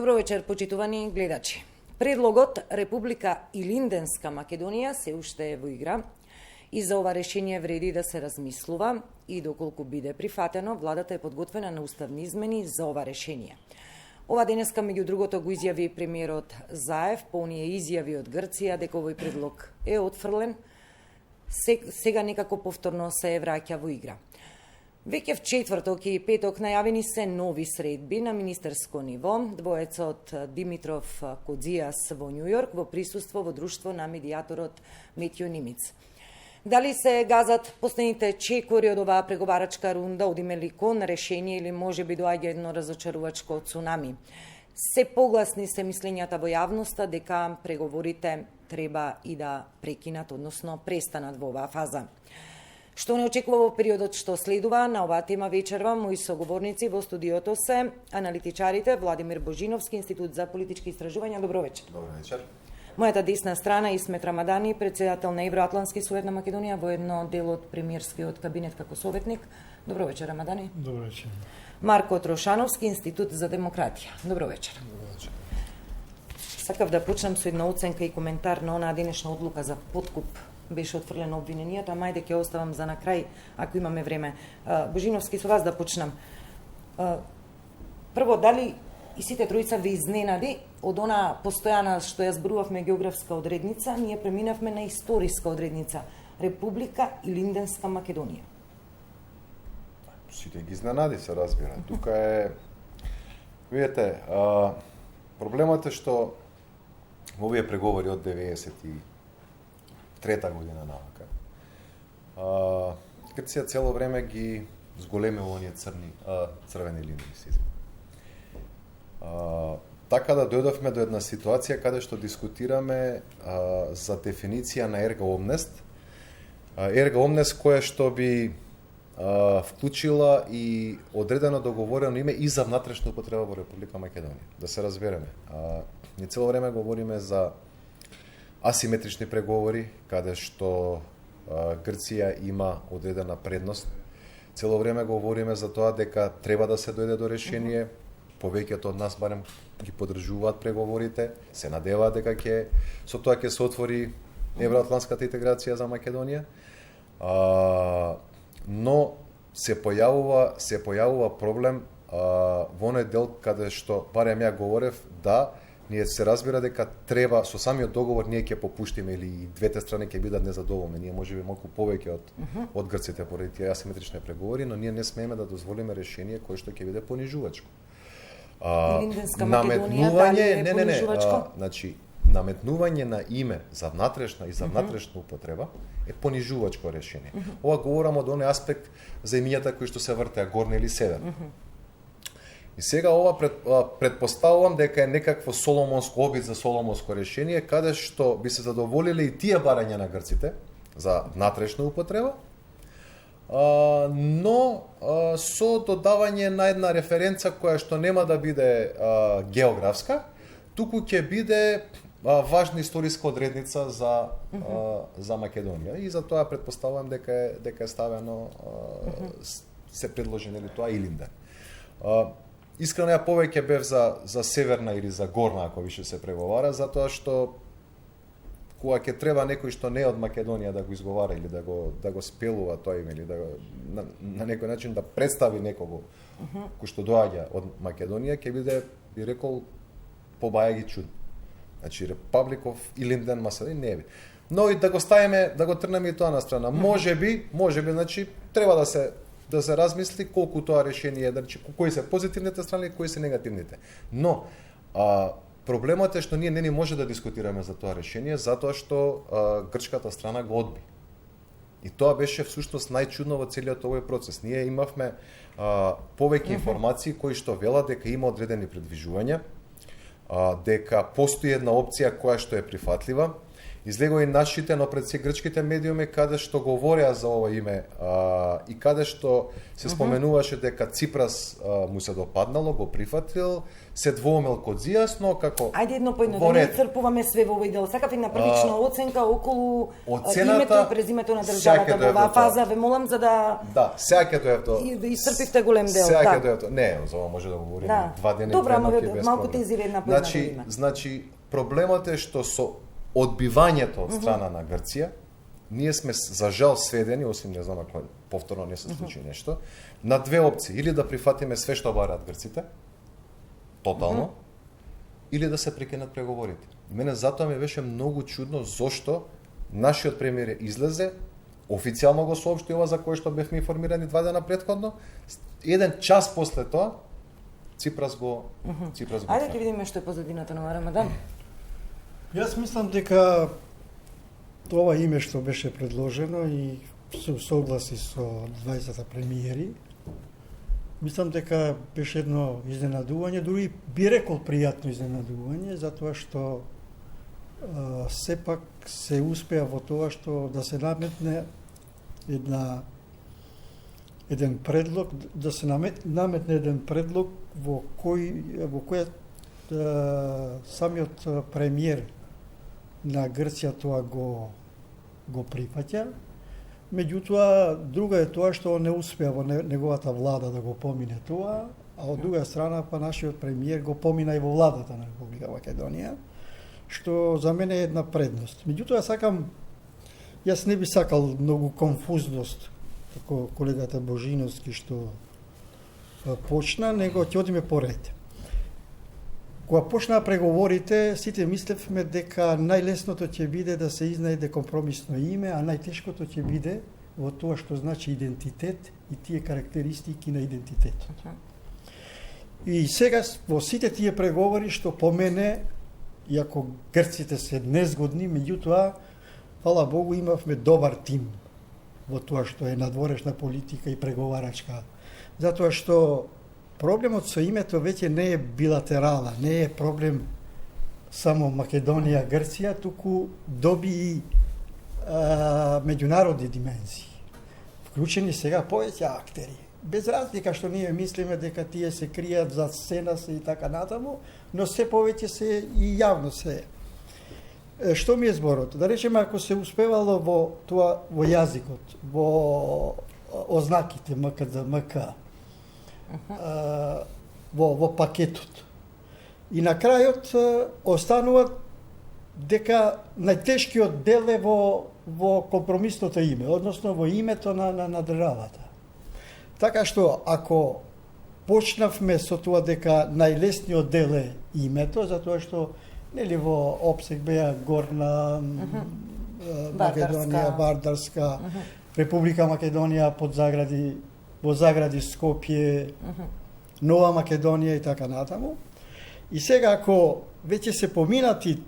Добро вечер, почитувани гледачи. Предлогот Република Илинденска Македонија се уште е во игра и за ова решение вреди да се размислува и доколку биде прифатено, владата е подготвена на уставни измени за ова решение. Ова денеска меѓу другото го изјави премиерот Заев по оние изјави од Грција дека овој предлог е отфрлен, сега некако повторно се враќа во игра. Веќе в четврток и петок најавени се нови средби на министерско ниво. Двоецот Димитров Кодзијас во Њу Јорк во присуство во друштво на медијаторот Метјо Нимиц. Дали се газат последните чекори од оваа преговарачка рунда, одиме ли кон решение или може би доаѓа едно разочарувачко цунами? Се погласни се мислењата во јавноста дека преговорите треба и да прекинат, односно престанат во оваа фаза. Што не очекува во периодот што следува, на оваа тема вечерва мои соговорници во студиото се аналитичарите Владимир Божиновски, Институт за политички истражувања. Добро вечер. Добро вечер. Мојата десна страна Исмет Рамадани, председател на Евроатлантски совет на Македонија, воедно дел од премиерскиот кабинет како советник. Добро вечер, Рамадани. Добро вечер. Марко Трошановски, Институт за демократија. Добро вечер. Добро вечер. Сакав да почнам со една оценка и коментар на онаа денешна одлука за подкуп. Беше отфрлено обвиненијата, мајде ќе оставам за на крај, ако имаме време. Божиновски, со вас да почнам. Прво, дали и сите тројца ви изненади од она постојана што ја зборувавме географска одредница, ние преминавме на историска одредница Република Илинденска Македонија? Сите ги изненади, се разбира. Тука е, видите, проблемот е што во овие преговори од 93-та година навака, Грција цело време ги зголемува оние црвени линии, се извинувам. Така да дојдовме до една ситуација каде што дискутираме за дефиниција на ерга омнест. Ерга омнест која што би вклучила и одредено договорено име и за внатрешна употреба во Република Македонија. Да се разбереме. Ние цело време говориме за асиметрични преговори, каде што Грција има одредена предност. Цело време говориме за тоа дека треба да се дојде до решение. Повеќето од нас барем ги поддржуваат преговорите, се надеваат дека со тоа ќе се отвори евроатлантската интеграција за Македонија. Но се појавува проблем во оној дел каде што барем ја говорев, да, ние се разбира дека треба со самиот договор ние ќе попуштиме или и двете страни ќе бидат незадоволни. Ние можеби малку повеќе од грците поради тие асиметрични преговори, но ние не смееме да дозволиме решение кое што ќе биде понижувачко. Значи, наметнување на име за внатрешна и за внатрешна употреба е понижувачко решение. Ова говорам од оној аспект за имињата кои што се вртеа горна или северна. И сега ова предпоставувам дека е некакво соломонско обид за соломонско решение, каде што би се задоволиле и тие барања на грците за внатрешна употреба, но со додавање на една референца која што нема да биде географска, туку ќе биде важна историска одредница за Македонија. И за тоа предпоставувам дека е ставено се предложи нели тоа Илинден. Искрено ја повеќе бев за северна или за горна, ако више се преговара, затоа што кога ќе треба некој што не е од Македонија да го изговара или да го спелува тоа име или да на некој начин да представи некого кој што доаѓа од Македонија, ќе биде, би рекол, побајаги чудно. Значи Republic of Ilinden Macedon не би. Но и да го ставиме, да го трнеме и тоа на страна. Можеби, значи треба да се размисли колку тоа решение, значи кои се позитивните страни, кои се негативните. Но проблемот е што ние не може да дискутираме за тоа решение, затоа што грчката страна го одби. И тоа беше всушност најчудно во целиот овој процес. Ние имавме повеќе информации кои што велат дека има одредени предвижувања, дека постои една опција која што е прифатлива излегоа и нашите, но пред се грчките медиуми каде што говореа за ова име и каде што се споменуваше дека Ципрас му се допаднало, го прифатил, се двоумел Кодзијас, но како Ајде едно по едно, да не црпуваме све во овој дел. Сакав една првична оценка околу името и презимето на државата во оваа фаза, ве молам за да сега ќе дојдев до и исцрпивте голем дел. Сега ќе дојдев до не, за ова може да говориме 2 дена. Добра, ама малку тезире една по една. Значи проблемот е што со одбивањето од страна на Грција, ние сме за жал сведени, осим не знам ако повторно не се случи нешто, на две опции, или да прифатиме све што бараат грците, тотално, или да се прекинат преговорите. Мене затоа ми беше многу чудно зошто нашиот премиер излезе, официјално го соопшти ова за кое што бевме информирани 2 дена претходно, еден час после тоа Ципрас го Ајде ќе видиме што е позадината на Рамадан. Јас мислам дека ова име што беше предложено и се согласи со 20 премиери, мислам дека беше едно изненадување, дури би рекол пријатно изненадување, затоа што сепак се успеа во тоа што да се наметне еден предлог, да се наметне еден предлог во кој самиот премиер на Грција тоа го прифаќа. Меѓутоа, друга е тоа што не успеа во неговата влада да го помине тоа, а од друга страна па нашиот премиер го помина и во владата на Република Македонија, што за мене е една предност. Меѓутоа јас не би сакал многу конфузност, како колегата Божиновски што почна, него ќе одиме по ред. Кога почнаа преговорите, сите мислевме дека најлесното ќе биде да се изнајде компромисно име, а најтешкото ќе биде во тоа што значи идентитет и тие карактеристики на идентитетот. И сега во сите тие преговори што по мене, иако грците се незгодни, меѓутоа, фала Богу, имавме добар тим во тоа што е надворешна политика и преговарачка. Затоа што проблемот со името веќе не е билатерала, не е проблем само Македонија, Грција, туку доби и меѓународни димензии. Вклучени сега повеќе актери. Без разлика што ние мислиме дека тие се кријат за сцена и така натаму, но се повеќе се и јавно се. Што ми е зборот? Да речеме, ако се успевало во тоа, во јазикот, во ознаките МКД, МК, во пакетот. И на крајот останува дека најтешкиот дел е во компромисното име, односно во името на државата. Така што, ако почнавме со тоа дека најлесниот дел е името, затоа што нели во опсег беа Горна Македонија, Вардарска, Република Македонија во загради Скопје, Нова Македонија и така натаму. И сега ако веќе се поминати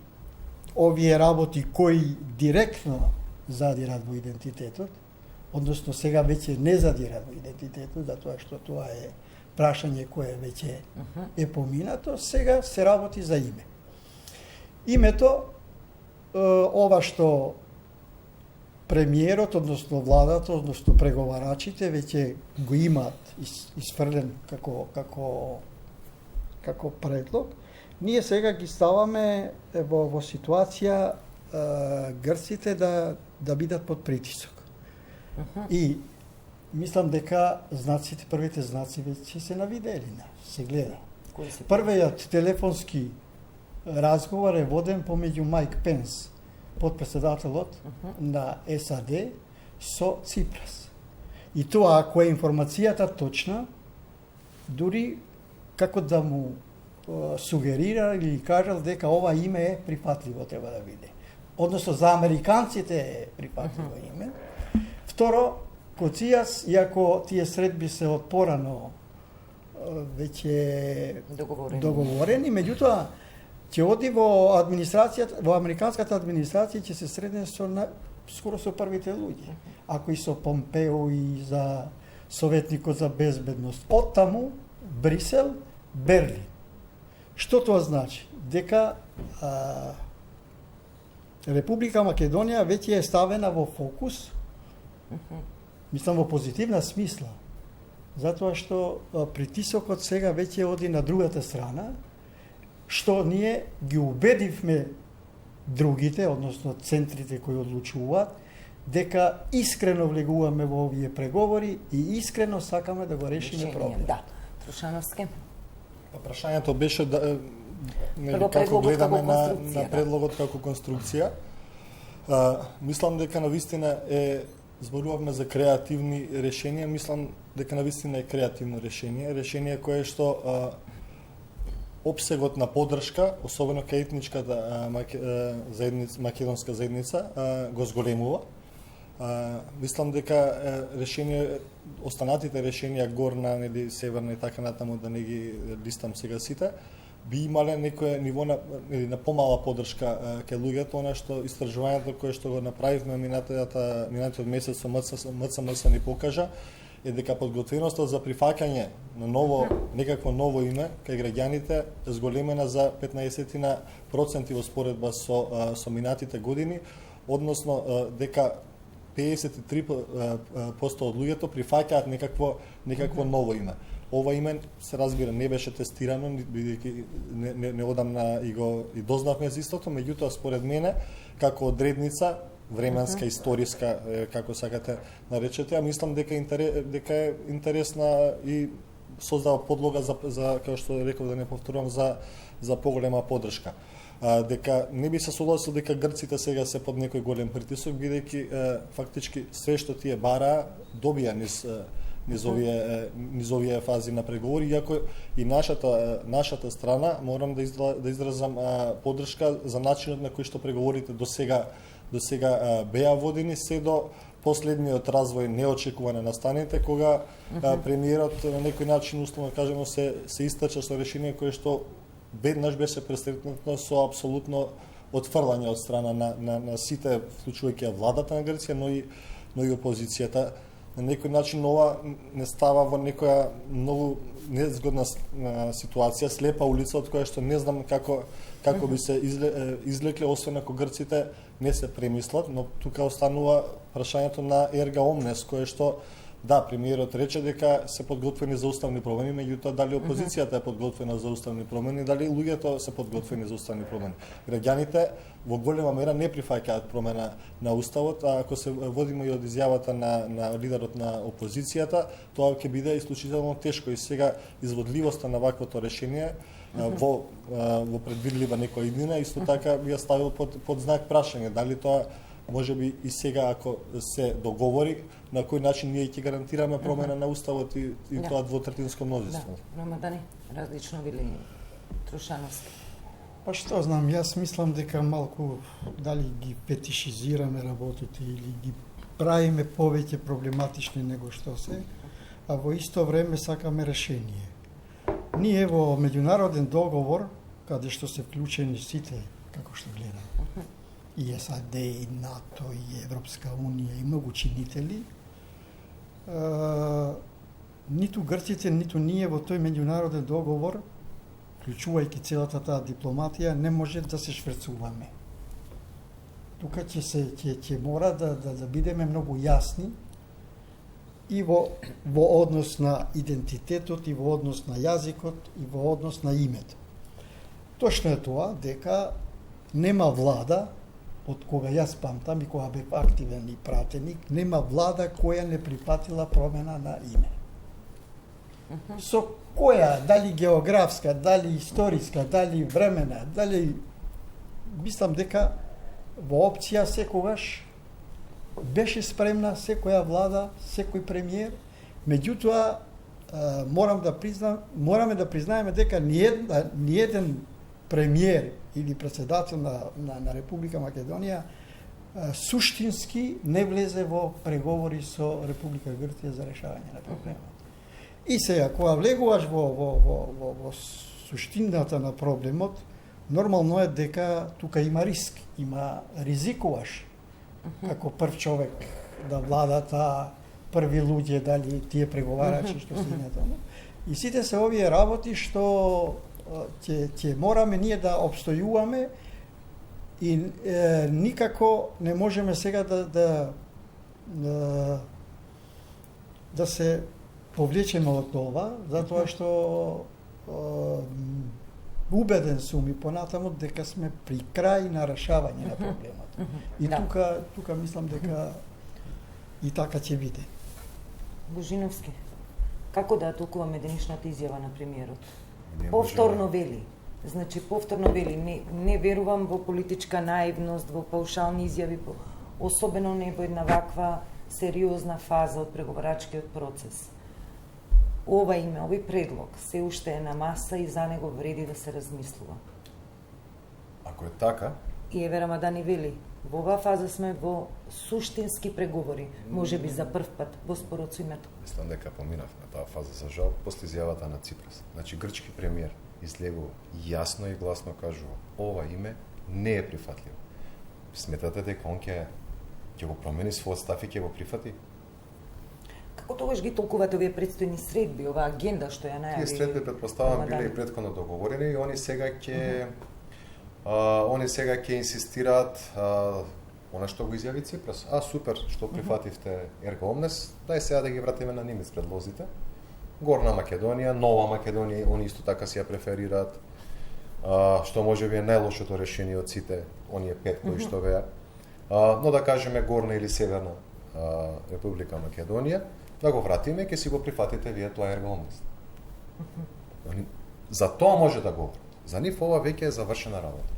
овие работи кои директно задират во идентитетот, односно сега веќе не задират во идентитетот, затоа што тоа е прашање кое веќе е поминато, сега се работи за име. Името, ова што премиерот, односно владата, односно преговарачите веќе го имаат исфрлен како предлог, ние сега ги ставаме во ситуација грците да бидат под притисок. И мислам дека првите знаци веќе се навидели, се гледа. Првиот телефонски разговор е воден помеѓу Майк Пенс, подпредседателот на САД, со Ципрас. И тоа, ако е информацијата точна, дури како да му сугерира или кажал дека ова име е прифатливо треба да биде. Односно, за американците е прифатливо име. Второ, Кодзијас, иако тие средби се од порано веќе договорени, меѓутоа, ќе оди во администрацијата, во американската администрација ќе се средне скоро со првите луѓе. Ако и со Помпео и за советникот за безбедност. Од таму Брисел, Берлин. Што тоа значи? Дека Република Македонија веќе е ставена во фокус, мислам во позитивна смисла, затоа што притисокот сега веќе оди на другата страна, што ние ги убедивме другите, односно центрите кои одлучуваат, дека искрено влегуваме во овие преговори и искрено сакаме да го решиме проблемот. Да. Трушановски. Прашањето беше како гледаме конструкција, на предлогот како конструкција. Мислам дека навистина зборувавме за креативни решенија, мислам дека навистина е креативно решение кое што опсегот на поддршка, особено кај етничката македонска заедница, го зголемува. Мислам дека останатите решенија горна, нели северна и така натаму, да не ги листам сега сите, би имале некое ниво на помала поддршка кај луѓето, она што истражувањето кое што го направивме минатиот месец со МЦМС ни покажа, е дека подготвеноста за прифаќање на некакво ново име кај граѓаните е зголемена за 15% во споредба со минатите години, односно дека 53% од луѓето прифаќаат некакво ново име. Ова име се разбира не беше тестирано, бидејќи не одамна и дознавме за истото, меѓутоа според мене како одредница временска, историска, како сакате наречете, а мислам дека е интересна и создава подлога за како што реков, да не повторувам, за поголема поддршка. Дека не би се согласил дека грците сега се под некој голем притисок, бидејќи фактички све што тие бараа добија низ овие фази на преговори, иако и нашата страна морам да изразам поддршка за начинот на кој што преговорите до сега беа водени, се до последниот развој неочекувано настаните, кога премиерот на некој начин, условно кажемо, се истача со решение кое што веднаш беше пресретнато со апсолутно отфрлање од страна на сите, вклучувајќи владата на Грција, но и опозицијата. На некој начин ова не става во некоја многу незгодна ситуација, слепа улица од која што не знам како би се излекле, освен ако грците не се премислат, но тука останува прашањето на ерга омнес, кое што да, премиерот рече дека се подготвени за уставни промени, меѓутоа дали опозицијата е подготвена за уставни промени, дали луѓето се подготвени за уставни промени. Граѓаните во голема мера не прифаќаат промена на уставот, а ако се водиме и од изјавата на лидерот на опозицијата, тоа ќе биде исклучително тешко и сега изводливоста на ваквото решение во предвидлива некоја иднина исто така би ја ставил под знак прашање, дали тоа може би и сега, ако се договори, на кој начин ние ќе гарантираме промена на уставот и тоа двотретинско мнозинство. Да, Ромадани, различно били Трушановски. Па што знам, јас мислам дека малку дали ги фетишизираме работите или ги правиме повеќе проблематични него што се, а во исто време сакаме решение. Ние во меѓународен договор, каде што се вклучени сите, како што гледам, и САД, и НАТО, и Европска Унија, и многу чинители, ниту грците, ниту ние во тој меѓународен договор, вклучувајќи целата таа дипломатија, не може да се шверцуваме. Тука ќе мора да бидеме многу јасни и во однос на идентитетот, и во однос на јазикот, и во однос на името. Точно е тоа дека нема влада, од кога јас памтам и кога бев активен и пратеник, нема влада која не припатила промена на име. Со која, дали географска, дали историска, дали времена, дали... Мислам дека во опција секогаш беше спремна секоја влада, секој премиер, меѓутоа morаме да признаеме дека ниеден премиер или председател на Република Македонија суштински не влезе во преговори со Република Грција за решавање на проблемот. И сега, кога влегуваш во суштината на проблемот, нормално е дека тука има риск, ризикуваш како прв човек да владата, први луѓе, дали тие преговарачи што се таму. И сите се овие работи што ќе мораме ние да обстојуваме И никако не можеме сега да се повлечеме од ова, затоа што убеден сум и понатаму дека сме при крај на решавање на проблемот. И тука мислам дека и така ќе биде. Божиновски, како да толкуваме денешната изјава на премиерот? Повторно вели. Значи, повторно вели, не верувам во политичка наивност, во паушални изјави, особено не во една ваква сериозна фаза од преговарачкиот процес. Ова име, овој предлог, се уште е на маса и за него вреди да се размислува. Ако е така... И Еве Рамадани вели, во оваа фаза сме во суштински преговори, може би за прв пат во спорот со името. Мислам дека поминавме таа фаза, за жал, после изјавата на Ципрас. Значи, грчки премиер излегува јасно и гласно кажува, ова име не е прифатливо. Сметате дека он ќе го промени својот став и ќе го прифати? Како тогаш ги толкувате овие предстојни средби, оваа агенда што ја најави? Тие средби претпоставам биле и претходно договорени и они сега ќе инсистираат она што го изјави Ципрас. Супер, што прифативте ерго омнес, дај сега да ги вратиме на Нимец предлозите. Горна Македонија, Нова Македонија, они исто така си ја преферираат, што може би е најлошото решение од сите оние 5 кои што беа. Но да кажеме Горна или Северна Република Македонија, да го вратиме, ќе си го прифатите вие тоа ерго омнес. За тоа може да говорат. За нив ова веќе е завршена работа.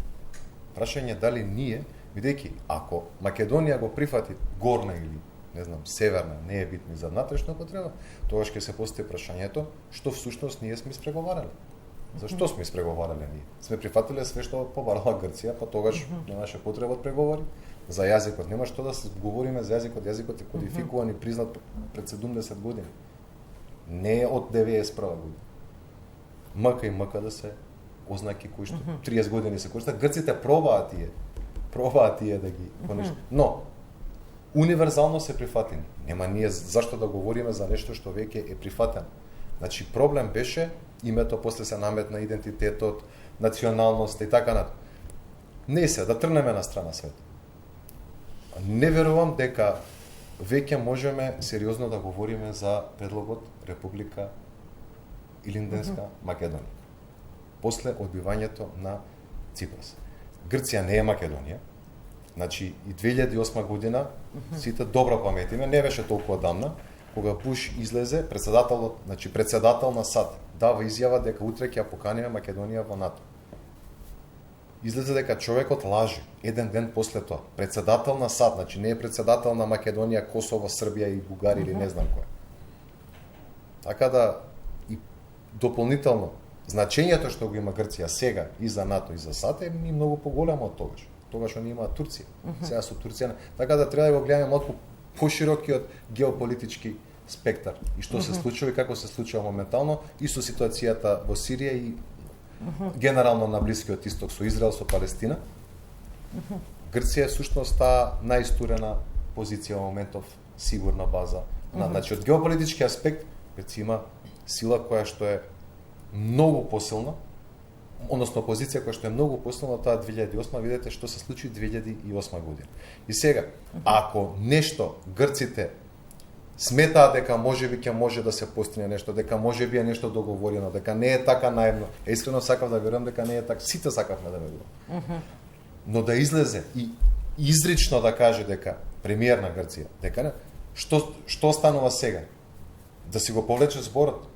Прашање дали ние, бидејќи ако Македонија го прифати Горна или не знам, Северна, не е битно за внатрешна употреба, тогаш ќе се постави прашањето што всушност ние сме испреговарале. Зашто сме испреговарале ние? Сме прифатиле све што побарала Грција, па тогаш немаше потреба од преговори. За јазикот нема што да се говориме за јазикот, јазикот е кодификуван и признат пред 70 години. Не е од 91 година. МК и МК да се ознаки кои што 30 години се користат. Грците пробаат тие да ги понешат. Но универзално се прифатени. Нема ние зашто да говориме за нешто што веќе е прифатено. Значи проблем беше името, после се наметна идентитетот, националноста и така натаму. Не се да трнеме на страна свет. Не верувам дека веќе можеме сериозно да говориме за предлогот Република Илинденска Македонија. После одбивањето на Ципрас. Грција не е Македонија. Значи и 2008 година сите добро паметиме, не беше толку одамна, кога Буш излезе, председател на САД дава изјава дека утре ќе ја поканиме Македонија во НАТО. Излезе дека човекот лажи еден ден после тоа. Председател на САД, значи не е председател на Македонија, Косово, Србија и Бугарија или не знам кој. Така да и дополнително значењето што го има Грција сега и за НАТО и за САД е многу поголемо од тогаш. Тогаш они имаат Турција. Сега со Турција, така да треба да го гледаме малку поширокиот геополитички спектар и што се случува и како се случува моментално и со ситуацијата во Сирија и генерално на Блискиот Исток со Израел, со Палестина. Грција е сушност таа најистурена позиција во моментов, сигурна база. Значи од геополитички аспект Грција има сила која што е многу посилна, односно позиција која што е многу посилна од таа 2008, видете што се случи 2008 година. И сега, ако нешто грците сметаат дека можеби ќе може да се постигне нешто, дека можеби е нешто договорено, дека не е така наивно, искрено сакав да верувам дека не е така, сите сакавме да веруваме. Но да излезе и изрично да каже дека премиер на Грција, дека не, што станува сега? Да си го повлече зборот?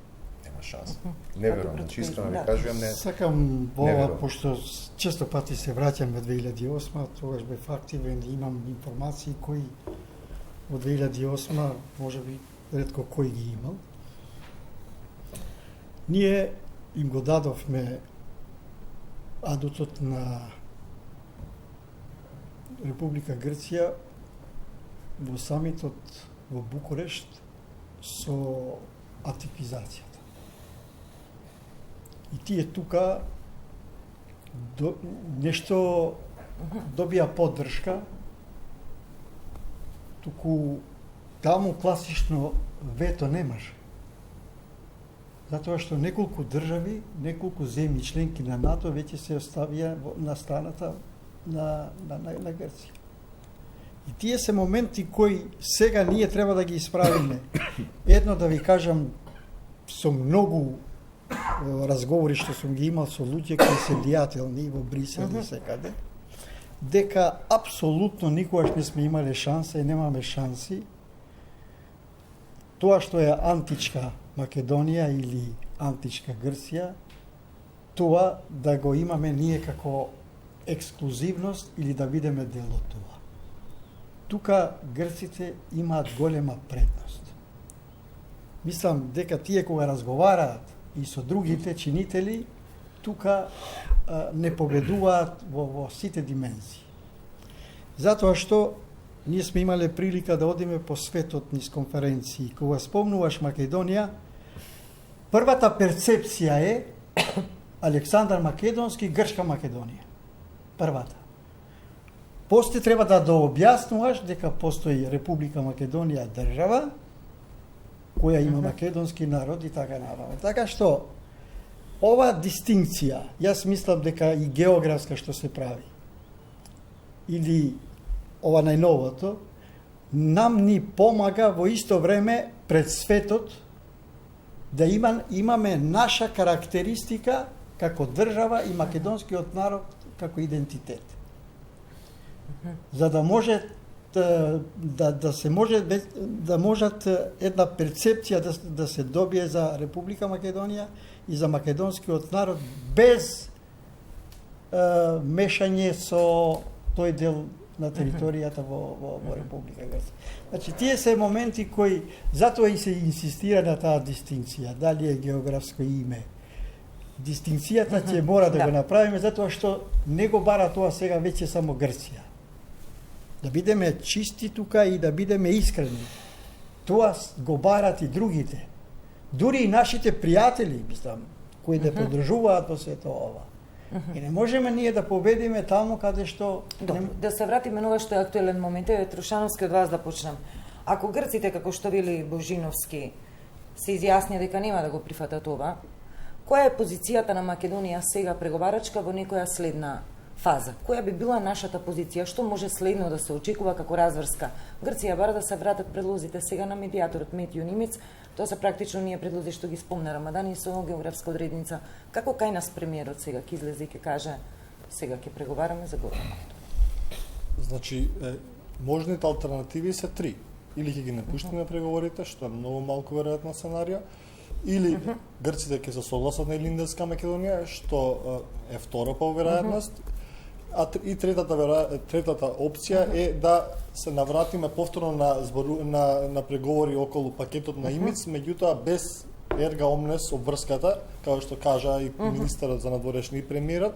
Нема шанс. Не верувам, значи искрено ви кажувам, не. Сакам ова, пошто често пати се враќаме 2008, тогаш бев активен и имам информации кои во 2008 можеби ретко кој ги имал. Ние им го дадовме адутот на Република Грција во самитот во Букурешт со атипизацијата. И тие тука нешто добија поддршка, туку таму класично вето немаше. Затоа што неколку држави, неколку земји членки на НАТО веќе се оставија на страната на Грција. И тие се моменти кои сега ние треба да ги исправиме. Едно да ви кажам, со многу разговори што сум ги имал со луѓе кои се дијателни во Брисел и секаде, дека апсолутно никогаш не сме имале шанса и немаме шанси тоа што е античка Македонија или античка Грција, тоа да го имаме ние како ексклузивност или да бидеме дел од тоа. Тука грците имаат голема предност. Мислам дека тие кога разговараат и со другите чинители, тука не победуваат во сите димензии. Затоа што ние сме имале прилика да одиме по светот низ конференции. Кога спомнуваш Македонија, првата перцепција е Александар Македонски, Грчка Македонија. Првата. После треба да објаснуваш дека постои Република Македонија држава, која има македонски народ и така натаму. Така што, ова дистинкција, јас мислам дека и географска што се прави, или ова најновото, нам ни помага во исто време пред светот да имаме наша карактеристика како држава и македонскиот народ како идентитет. За да може да можат една перцепција да се добие за Република Македонија и за македонскиот народ без мешање со тој дел на територијата во Република Грција. Значи, тие се моменти кои, затоа и се инсистира на таа дистинкција, дали е географско име. Дистинкцијата ќе мора да го направиме, затоа што не го бара тоа сега веќе само Грција. Да бидеме чисти тука и да бидеме искрени. Тоа го барат и другите. Дури и нашите пријатели, мислам, кои да поддржуваат во сето ова. И не можеме ние да победиме таму каде што... Добро, да се вратиме на ова што е актуелен момент. Еве, Трушановски, од вас да почнем. Ако грците, како што вели Божиновски, се изјаснија дека нема да го прифатат ова, која е позицијата на Македонија сега преговарачка во некоја следна фаза? Која би била нашата позиција? Што може следно да се очекува како разврска? Грција бара да се вратат предлозите сега на медијаторот Метјо Нимец. Тоа се практично ние предлози што ги спомна Рамадан и со географска одредница. Како кај нас премиерот сега ќе излезе и ќе каже сега ќе преговараме за Горна Македонија? Значи, можните алтернативи се три. Или ќе ги напуштиме преговорите, што е многу малку веројатно сценарио, или грците ќе се согласат на Илинденска Македонија, што е втора по веројатност, и третата опција е да се навратиме повторно на преговори околу пакетот на ИМИЦ, меѓутоа без ерга омнес обврската, како што кажа и министерот за надворешни и премиерот.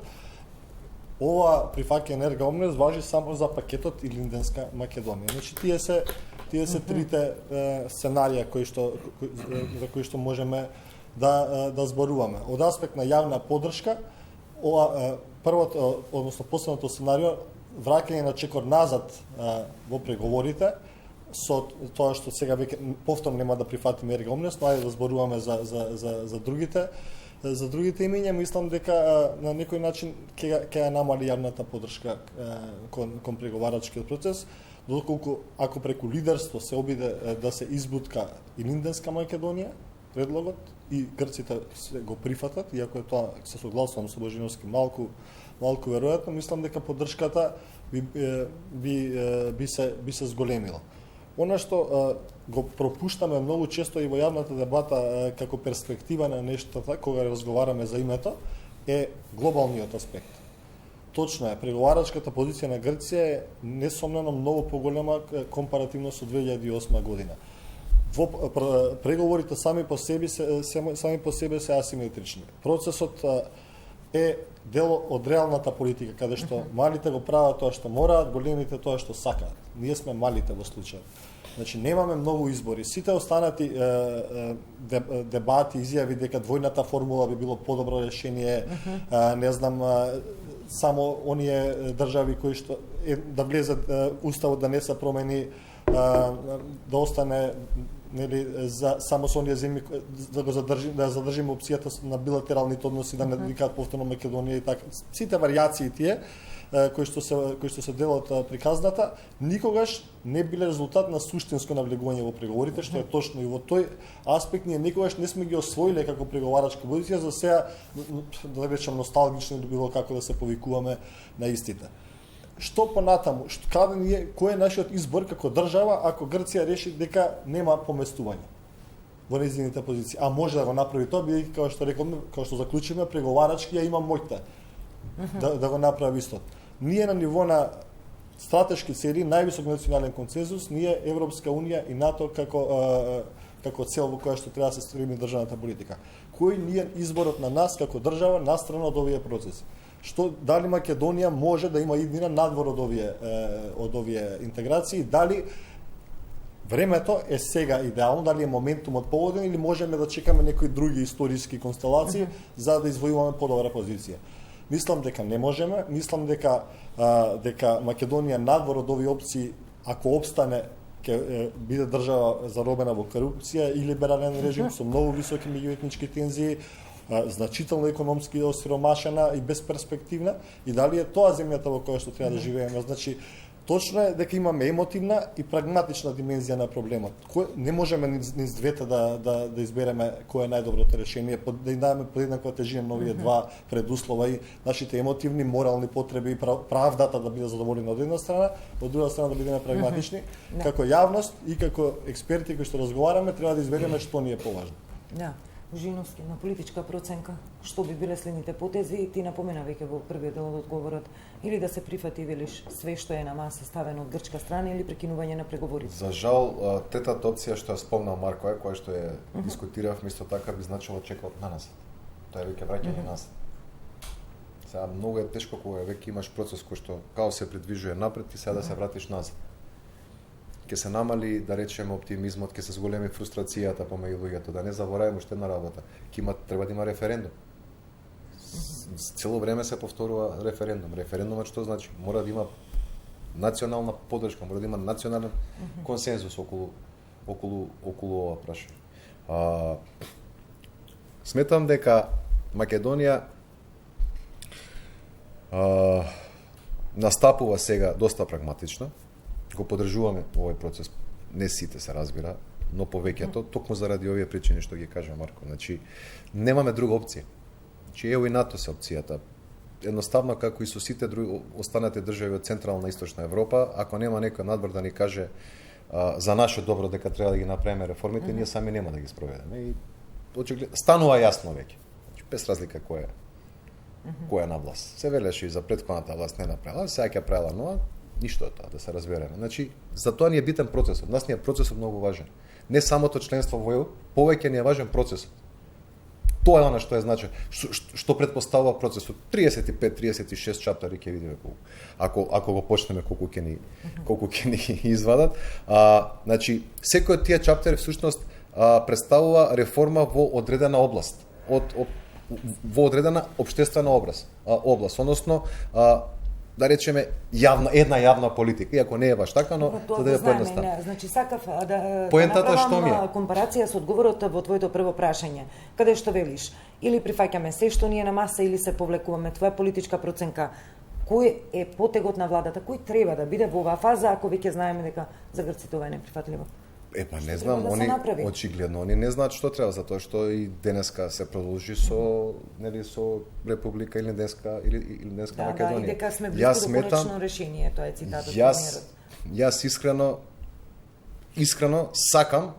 Ова прифаќање ерга омнес важи само за пакетот Илинденска Македонија. Значи тие се трите сценарија за кои што можеме да зборуваме. Од аспект на јавна поддршка, првото, односно последното сценарио, враќање на чекор назад во преговорите, со тоа што сега веќе повторно нема да прифатиме ерга омнес, но ајде да зборуваме за другите имиња, мислам дека на некој начин ќе ја намали јавната поддршка кон преговарачкиот процес, доколку ако преку лидерство се обиде да се избутка Илинденска Македонија, предлогот, и грците го прифатат, иако е тоа, се согласувам со Божиновски, малку веројатно, мислам дека поддршката би се зголемила. Она што го пропуштаме многу често и во јавната дебата како перспектива на нештата, кога разговараме за името, е глобалниот аспект. Точно е, преговарачката позиција на Грција е несомнено многу поголема компаративно со 2008 година. Во преговорите сами по себе се асиметрични. Процесот е дел од реалната политика, каде што малите го прават тоа што мораат, големите тоа што сакаат. Ние сме малите во случајот. Значи немаме многу избори. Сите останати дебати, изјави дека двојната формула би било подобро решение, не знам, само оние држави кои што да влезат уставот да не се промени, да остане само со оние земји да задржиме опцијата на билатералните односи, да не викаат повторно Македонија и така. Сите варијации тие кои што се дел од приказната, никогаш не биле резултат на суштинско навлегување во преговорите, што е точно и во тој аспект ние никогаш не сме ги освоиле како преговарачка позиција, за сега да речем носталгично или било како да се повикуваме на истите. Што понатаму, кој е нашиот избор како држава ако Грција реши дека нема поместување во незините позиции, а може да го направи тоа, бидејќи како што рековме, како што заклучиме, преговарачки ја има моќта да го направи исто. Ние на ниво на стратешки цели, највисок национален консензус, ние Европска унија и НАТО како цел во која што треба да се стреми државната политика. Кој ни е изборот на нас како држава настрана од овие процеси? Дали Македонија може да има иднина надвор од овие интеграции, дали времето е сега идеално, дали е моментумот поводен или можеме да чекаме некои други историски констелации за да извојуваме подобра позиција. Мислам дека не можеме, мислам дека Македонија надвор од овие опции, ако обстане, ќе биде држава заробена во корупција и либерален режим со многу високи меѓуетнички тензии, значително економски осиромашена и безперспективна, и дали е тоа земјата во која што треба да живееме. Значи, точно е дека имаме емотивна и прагматична димензија на проблемот. Не можеме низ двете да избереме кој е најдоброто решение, да им даваме подеднаква тежина на овие два предуслова, и нашите емотивни, морални потреби и правдата да биде задоволена од една страна, од друга страна да бидеме прагматични. Како јавност и како експерти кои што разговараме, треба да избереме што ни е поважно. Да. Ужиновски, на политичка проценка, што би биле следните потези, ти напомена веќе во првиот дел од одговорот, или да се прифати, велиш, све што е на маса ставено од грчка страна, или прекинување на преговорите? За жал, третата опција што ја спомнал Марко, која што е дискутирав, исто така би значило чекот на нас. Тоа е веќе враќање нас. Сега многу е тешко кога веќе имаш процес кој што као се придвижува напред и сега да се вратиш назад. Ќе се намали, да речеме, оптимизмот, ќе се зголеми фрустрацијата помеѓу луѓето, да не забораваме уште една работа. Треба да има референдум. Цело време се повторува референдум. Референдумот што значи? Мора да има национална поддршка, мора да има национален консензус околу ова прашање. Сметам дека Македонија настапува сега доста прагматично. Го поддржуваме овој процес, не сите се разбира, но повеќето, токму заради овие причини што ги кажа Марко. Значи, немаме друга опција. Значи, ево и НАТО се опцијата. Едноставно, како и со сите други останати држави од Централна и Источна Европа, ако нема некој надвор да ни каже за наше добро дека треба да ги направиме реформите, ние сами нема да ги спроведеме. И очигледно станува јасно веќе. Значи, без разлика кој е на власт. Се велеше и за претходната власт не направила, сега ќе правила нова. Ништо е тоа, да се разбереме. Значи, за тоа ни е битен процесот. Нас ни е процесот многу важен. Не самото членство во ЕУ, повеќе ни е важен процесот. Тоа е она што е значи, што предпоставува процесот. 35-36 чаптари ќе видиме колку. Ако го почнеме колку ќе ни извадат. Значи, секој од тие чаптари всушност представува реформа во одредена област, во одредена општествена област, односно да речеме една јавна политика, иако не е баш така, но за да е поедноставено. Значи сакав да поентата што ми е компарација со одговорот во твоето прво прашање, каде што велиш, или прифаќаме се што ни е на маса или се повлекуваме, твоја политичка проценка. Кој е потегот на владата, кој треба да биде во оваа фаза ако веќе знаеме дека за грците ова е неприфатливо? Не знам, они очигледно они не знаат што треба, затоа што и денеска се продолжи со Република или денеска Македонија. Да, и дека сме близко до конечно решение, тоа е цитатот. Јас искрено сакам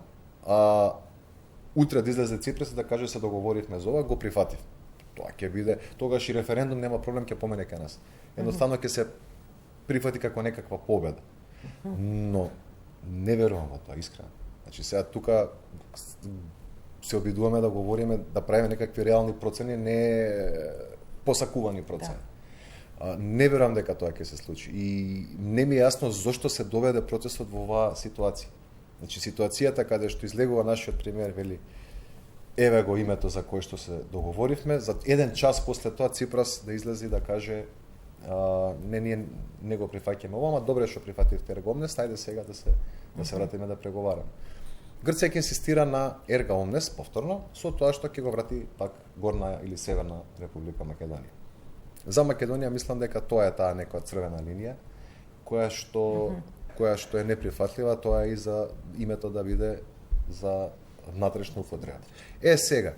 утре да излезе Ципрес да каже се договоривме за ова, го прифатив. Тоа ќе биде, тогаш и референдум нема проблем, ќе помене кај нас. Едноставно ќе се прифати како некаква победа. Но не верувам во тоа, искрено. Значи, сега тука се обидуваме да говориме, да правиме некакви реални процени, не посакувани процени. Да. Не верувам дека тоа ќе се случи. И не ми е јасно зошто се доведе процесот во оваа ситуација. Значи, ситуацијата каде што излегува нашиот премиер, вели, еве го името за кое што се договоривме, за еден час после тоа Ципрас да излезе и да каже ние не го прифаќаме ова, ама добре што прифативте Ерга Омнес, ајде сега да се вратиме да преговараме. Грција ќе инсистира на Ерга Омнес повторно, со тоа што ќе го врати пак Горна или Северна Република Македонија. За Македонија мислам дека тоа е таа некоја црвена линија која што е неприфатлива, тоа е и за името да биде за внатрешна употреба. Сега,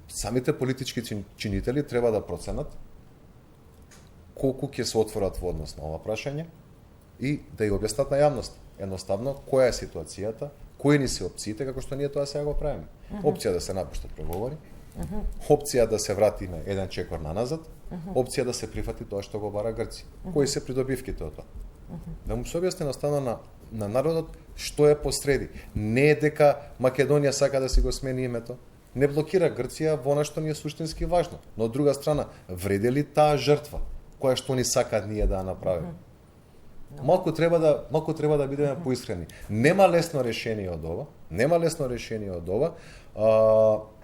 самите политички чинители треба да проценат колку ќе се отворат во однос на ова прашање и да ја објаснат на јавност едноставно која е ситуацијата, кои ни се опциите, како што ние тоа сега го правиме. Опција да се напуштат преговори, опција да се вратиме еден чекор наназад, опција да се прифати тоа што го бара Грција. Кои се придобивките од тоа? Да му се објасни едноставно на народот што е посреди. Не е дека Македонија сака да си го смени името, не блокира Грција во она што ни е суштински важно. Но од друга страна, вреди ли таа жртва која што ни сакаат ние да ја направиме? Малку треба да бидеме поискрени. Нема лесно решение од ова.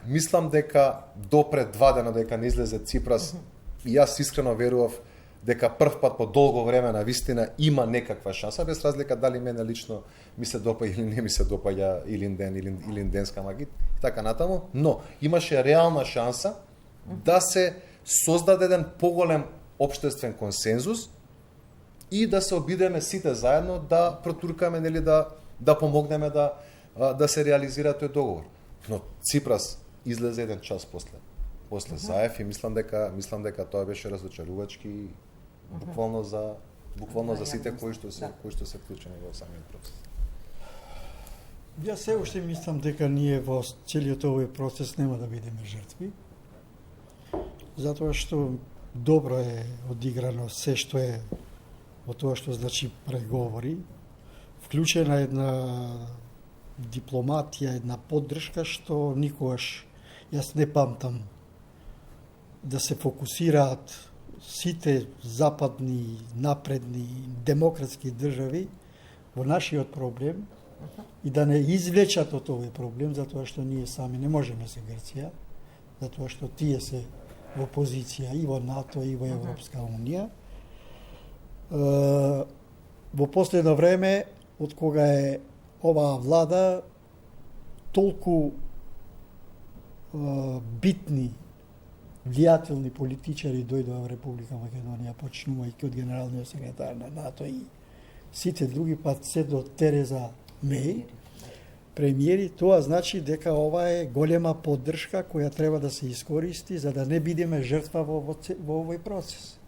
Мислам дека до пред 2 дена дека не излезе Ципрас, и јас искрено верував дека прв пат по долго време на вистина има некаква шанса, без разлика дали мене лично ми се допаѓа или не ми се допаѓа илинденска магија и така натаму, но имаше реална шанса да се создаде еден поголем општествен консензус и да се обидеме сите заедно да протуркаме, нели, да помогнеме да се реализира тој договор. Но Ципрас излезе еден час после Заев и мислам дека тоа беше разочарувачки буквално за сите кои што се вклучени во самиот процес. Јас се уште мислам дека ние во целиот овој процес нема да бидеме жртви, затоа што добро е одиграно се што е во тоа што значи преговори, вклучена една дипломатија, една поддршка што никогаш јас не памтам да се фокусираат сите западни, напредни, демократски држави во нашиот проблем и да не извлечат од овој проблем, затоа што ние сами не можеме се Грција, затоа што тие се во позиција и во НАТО и во Европска Унија. Во последно време, од кога е оваа влада, толку битни, влијателни политичари дојдоа во Република Македонија, почнувајќи од генералниот секретар на НАТО и сите други, пат се до Тереза Меј, премиери, тоа значи дека ова е голема поддршка која треба да се искористи за да не бидеме жртва во овој процес.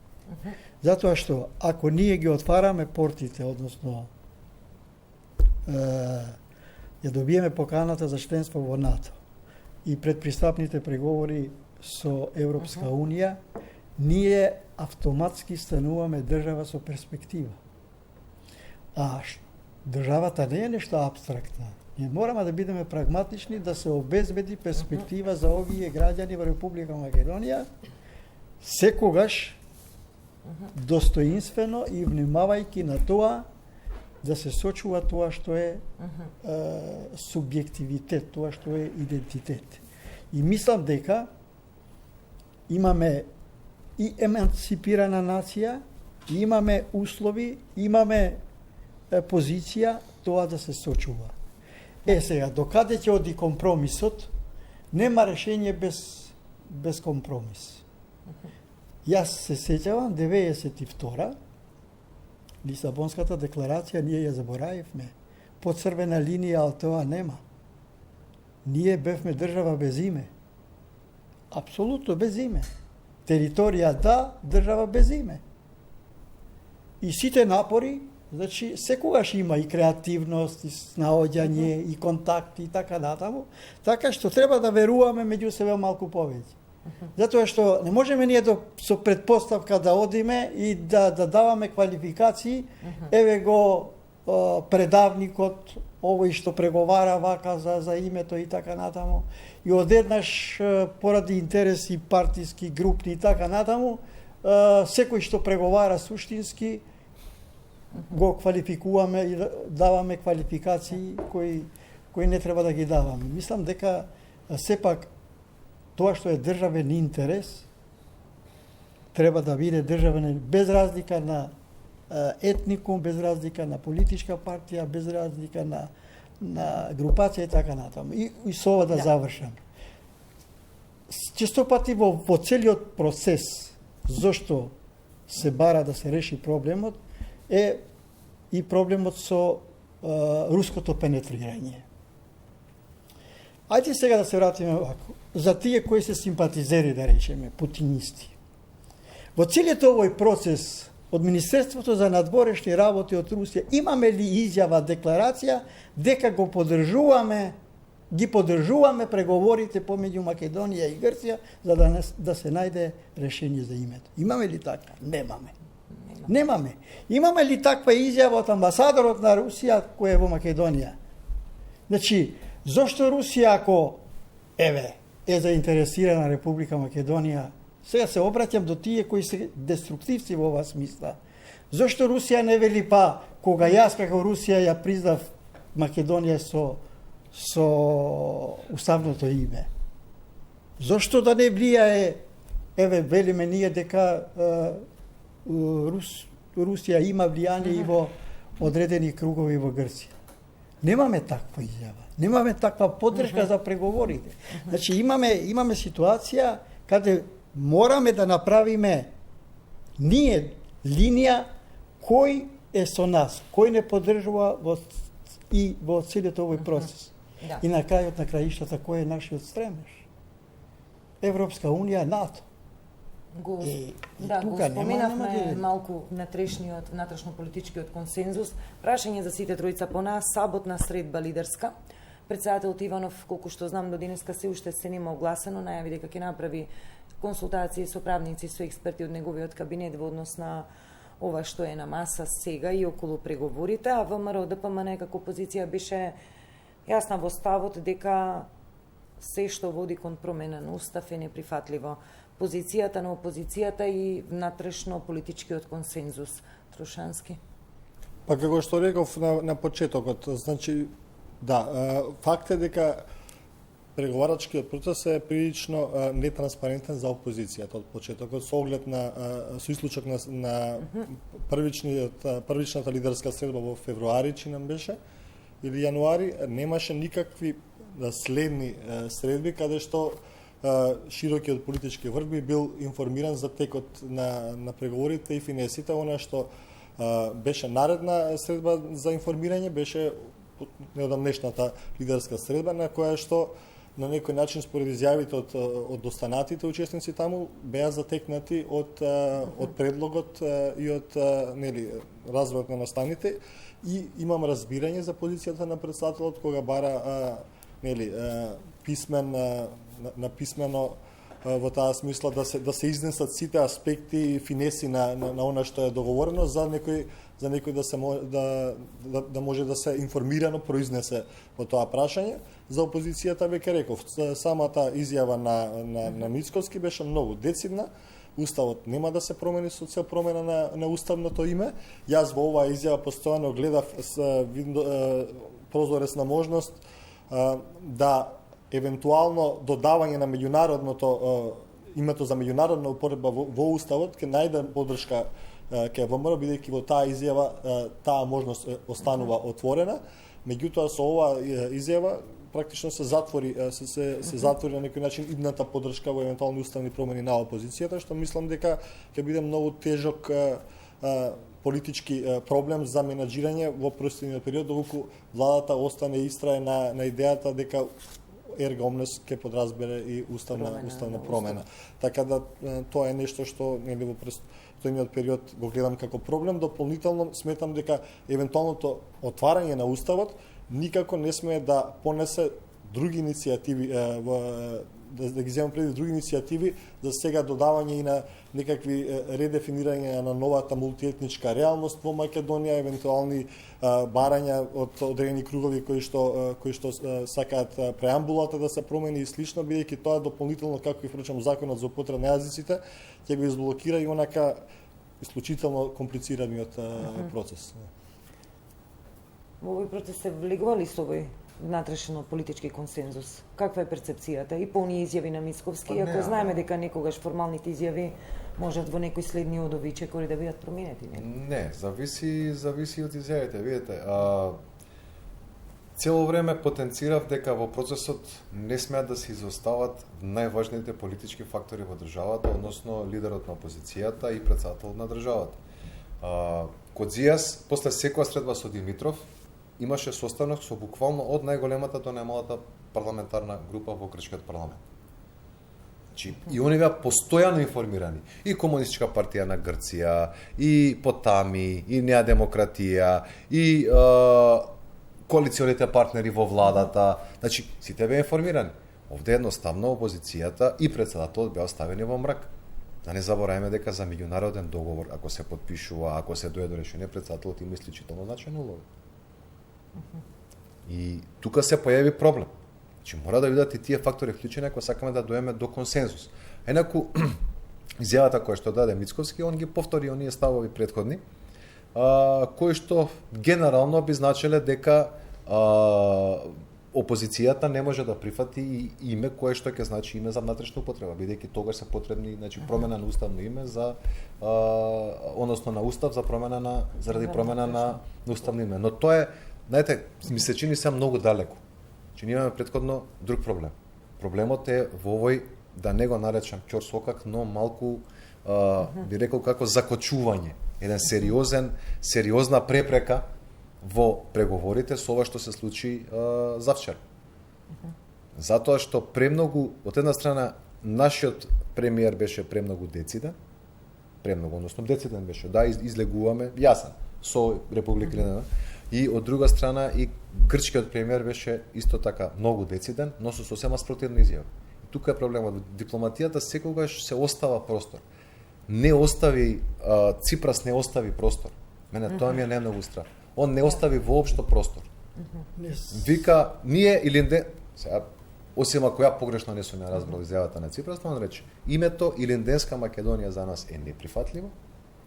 Затоа што ако ние ги отвараме портите, односно ја добиеме поканата за членство во НАТО и предпристапните преговори со Европска Унија, ние автоматски стануваме држава со перспектива. А државата не е нешто апстрактно. Ние мораме да бидеме прагматични, да се обезбеди перспектива за овие граѓани во Република Македонија, секогаш достоинствено и внимавајќи на тоа да се сочува тоа што е субјективитет, тоа што е идентитет. И мислам дека имаме и емансипирана нација, и имаме услови, имаме позиција тоа да се сочува. Сега, докаде ќе оди компромисот, нема решение без компромис. Јас се сеќавам 92-а, Лисабонската декларација ние ја заборавивме. По црвена линија од тоа нема. Ние бевме држава без име. Апсолутно без име. Територија да, држава без име. И сите напори, значи секогаш има и креативност, и снаоѓање, и контакти и така натаму, така што треба да веруваме меѓу себе малку повеќе. Затоа што не можеме ние со предпоставка да одиме и да даваме квалификации, еве го предавникот, овој што преговара вака за името и така натаму, и одеднаш поради интереси партиски, групни и така натаму, секој што преговара суштински го квалификуваме и даваме квалификации кои не треба да ги даваме. Мислам дека сепак тоа што е државен интерес треба да биде државен без разлика на етникум, без разлика на политичка партија, без разлика на групација и така натаму. И со ова да завршам. често пати во целиот процес зошто се бара да се реши проблемот е и проблемот со руското пенетрирање. Ајде сега да се вратиме овако. За тие кои се симпатизери, да речеме, путинисти. Во целиот овој процес од Министерството за надворешни работи од Русија имаме ли изјава, декларација дека го ги подржуваме преговорите помеѓу Македонија и Грција за да се најде решение за името? Имаме ли така? Немаме. Имаме ли таква изјава од амбасадорот на Русија кој е во Македонија? Значи, зошто Русија ако е заинтересирана Република Македонија, сега се обраќам до тие кои се деструктивци во оваа смисла. Зошто Русија не вели кога јас како Русија ја признав Македонија со уставното име? Зошто да не влијае, велиме ние дека Русија има влијание и во одредени кругови во Грција? Немаме таква изјава. Немаме таква поддршка за преговорите. Значи имаме ситуација каде мораме да направиме ние линија кој е со нас, кој не поддржува во целиот овој процес. Да. И на крајот на краиштата кој е нашиот стремеж? Европска Унија, НАТО. Го тука споменавме малку внатрешниот, внатрешно-политичкиот консензус. Прашање за сите тројца по нас, саботна средба лидерска. Председателот Иванов, колку што знам, до денеска се уште се нема огласено, најави дека ќе направи консултации со правници, со експерти од неговиот кабинет во однос на ова што е на маса сега и околу преговорите, а ВМРО ДПМН како опозиција беше јасна во ставот дека се што води кон промена на устав е неприфатливо. Позицијата на опозицијата и внатрешно политичкиот консензус. Трошански. Па како што реков на почетокот, значи факт е дека преговарачкиот процес е прилично нетранспарентен за опозицијата од почетокот со оглед со исклучок на првичната лидерска средба во февруари, чинам беше, или јануари, немаше никакви следни средби каде што широкиот политички врв би бил информиран за текот на преговорите и финесите. Она што беше наредна средба за информирање беше неодамнешната лидерска средба, на која што на некој начин според изјавите од останатите учесници таму беа затекнати од предлогот и од развојот на настаните, и имам разбирање за позицијата на председателот кога бара писмено во таа смисла да се изнесат сите аспекти и финеси на она што е договорено за некој да може да се информирано произнесе во тоа прашање. За опозицијата веќе реков, самата изјава на Мицковски беше многу децидна. Уставот нема да се промени со цел промена на уставното име. Јас во оваа изјава постојано гледав прозоресна можност да евентуално додавање на меѓународното името за меѓународна употреба во уставот ќе најде поддршка ке ВМРО, бидејќи во таа изјава таа можност останува отворена. Меѓутоа со оваа изјава практично се затвори на некој начин идната поддршка во евентуални уставни промени на опозицијата, што мислам дека ќе биде многу тежок политички проблем за менаџирање во простојниот период, доколку владата остане истрае на идејата дека ерга омнес ќе подразбере и уставна промена. Така да тоа е нешто што во простојниот период го гледам како проблем. Дополнително сметам дека евентуалното отварање на уставот никако не смее да понесе други иницијативи, да ги земам преди други иницијативи за сега додавање и на некакви редефинирање на новата мултиетничка реалност во Македонија, евентуални барања од одредени кругови кои што сакаат преамбулата да се промени и слично, бидејќи тоа дополнително, како и впрочем законот за употреба на јазиците, ќе го изблокира и онака исклучително комплицираниот процес. Во овој процес се влегували со овој внатрешно политички консензус? Каква е перцепцијата и по оние изјави на Мицковски, ако знаеме дека некогаш формалните изјави можат во некои следни одови чекори да бидат променети? Не, зависи од изјавите. Видете, Цело време потенцирав дека во процесот не смеат да се изостават најважните политички фактори во државата, односно лидерот на опозицијата и претседателот на државата. Кодзијас, после секоја средба со Димитров, имаше состанок со буквално од најголемата до најмалата парламентарна група во грчкиот парламент. И они беа постојано информирани. И Комунистичка партија на Грција, и Потами, и Неа демократија, и коалиционите партнери во владата. Значи, сите беа информирани. Овде едноставно опозицијата и претседателот беа оставени во мрак. Да не забораваме дека за меѓународен договор, ако се подпишува, ако се дојде до решение, претседателот има исклучително значајна улога. И тука се појави проблем. Значи, мора да видат и тие фактори вклучени ако сакаме да доеме до консензус. Енаку, изјавата која што даде Мицковски, он ги повтори оние ставови претходни, кои што генерално би значеле дека опозицијата не може да прифати име кое што ќе значи име за внатрешна употреба, бидејќи тогаш се потребни, значи, промена на уставно име за односно на устав за промена на заради промена на уставно име. Но тоа е, знаете, ми се чини се многу далеко. Че ние имаме претходно друг проблем. Проблемот е во овој, да не го наречам ќор сокак, но малку би рекол како закочување, еден сериозна препрека во преговорите со ова што се случи завчера. Затоа што премногу, од една страна, нашиот премиер беше премногу дециден, односно дециден беше, да, излегуваме, јасен, со Република Ирина, и од друга страна и грчкиот премиер беше исто така многу дециден, но со сосема спротивна изјава. Тука е проблемот. Дипломатијата секогаш се остава простор. Не остави, Ципрас не остави простор. Мене тоа ми е најмногу страх. Он не остави воопшто простор. Вика, ние или не, сега, осим ако ја погрешно не сум ја разбрал изјавата на Ципрас, он рече, името Илинденска Македонија за нас е неприфатливо,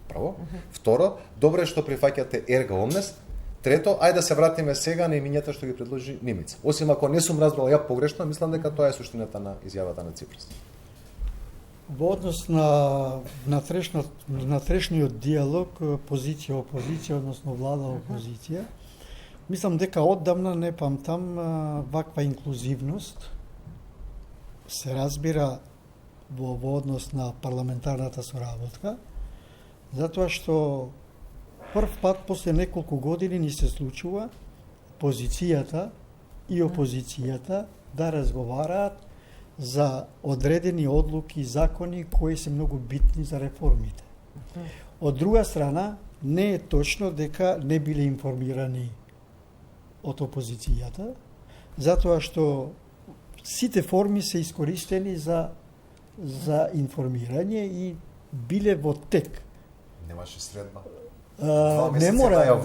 право. Второ, добро е што прифаќате ерга омнес. Трето, ајде да се вратиме сега на имињата што ги предложи Нимица. Осим ако не сум разбрал ја погрешно, мислам дека тоа е суштината на изјавата на Ципрас. Во однос на внатрешниот диалог, позиција-опозиција, односно влада-опозиција, мислам дека оддавна не памтам ваква инклузивност се разбира во однос на парламентарната соработка, затоа што прв пат после неколку години ни се случува позицијата и опозицијата да разговараат за одредени одлуки и закони кои се многу битни за реформите. Од друга страна, не е точно дека не биле информирани од опозицијата, затоа што сите форми се искористени за информирање и биле во тек. Немаше средба. Не мора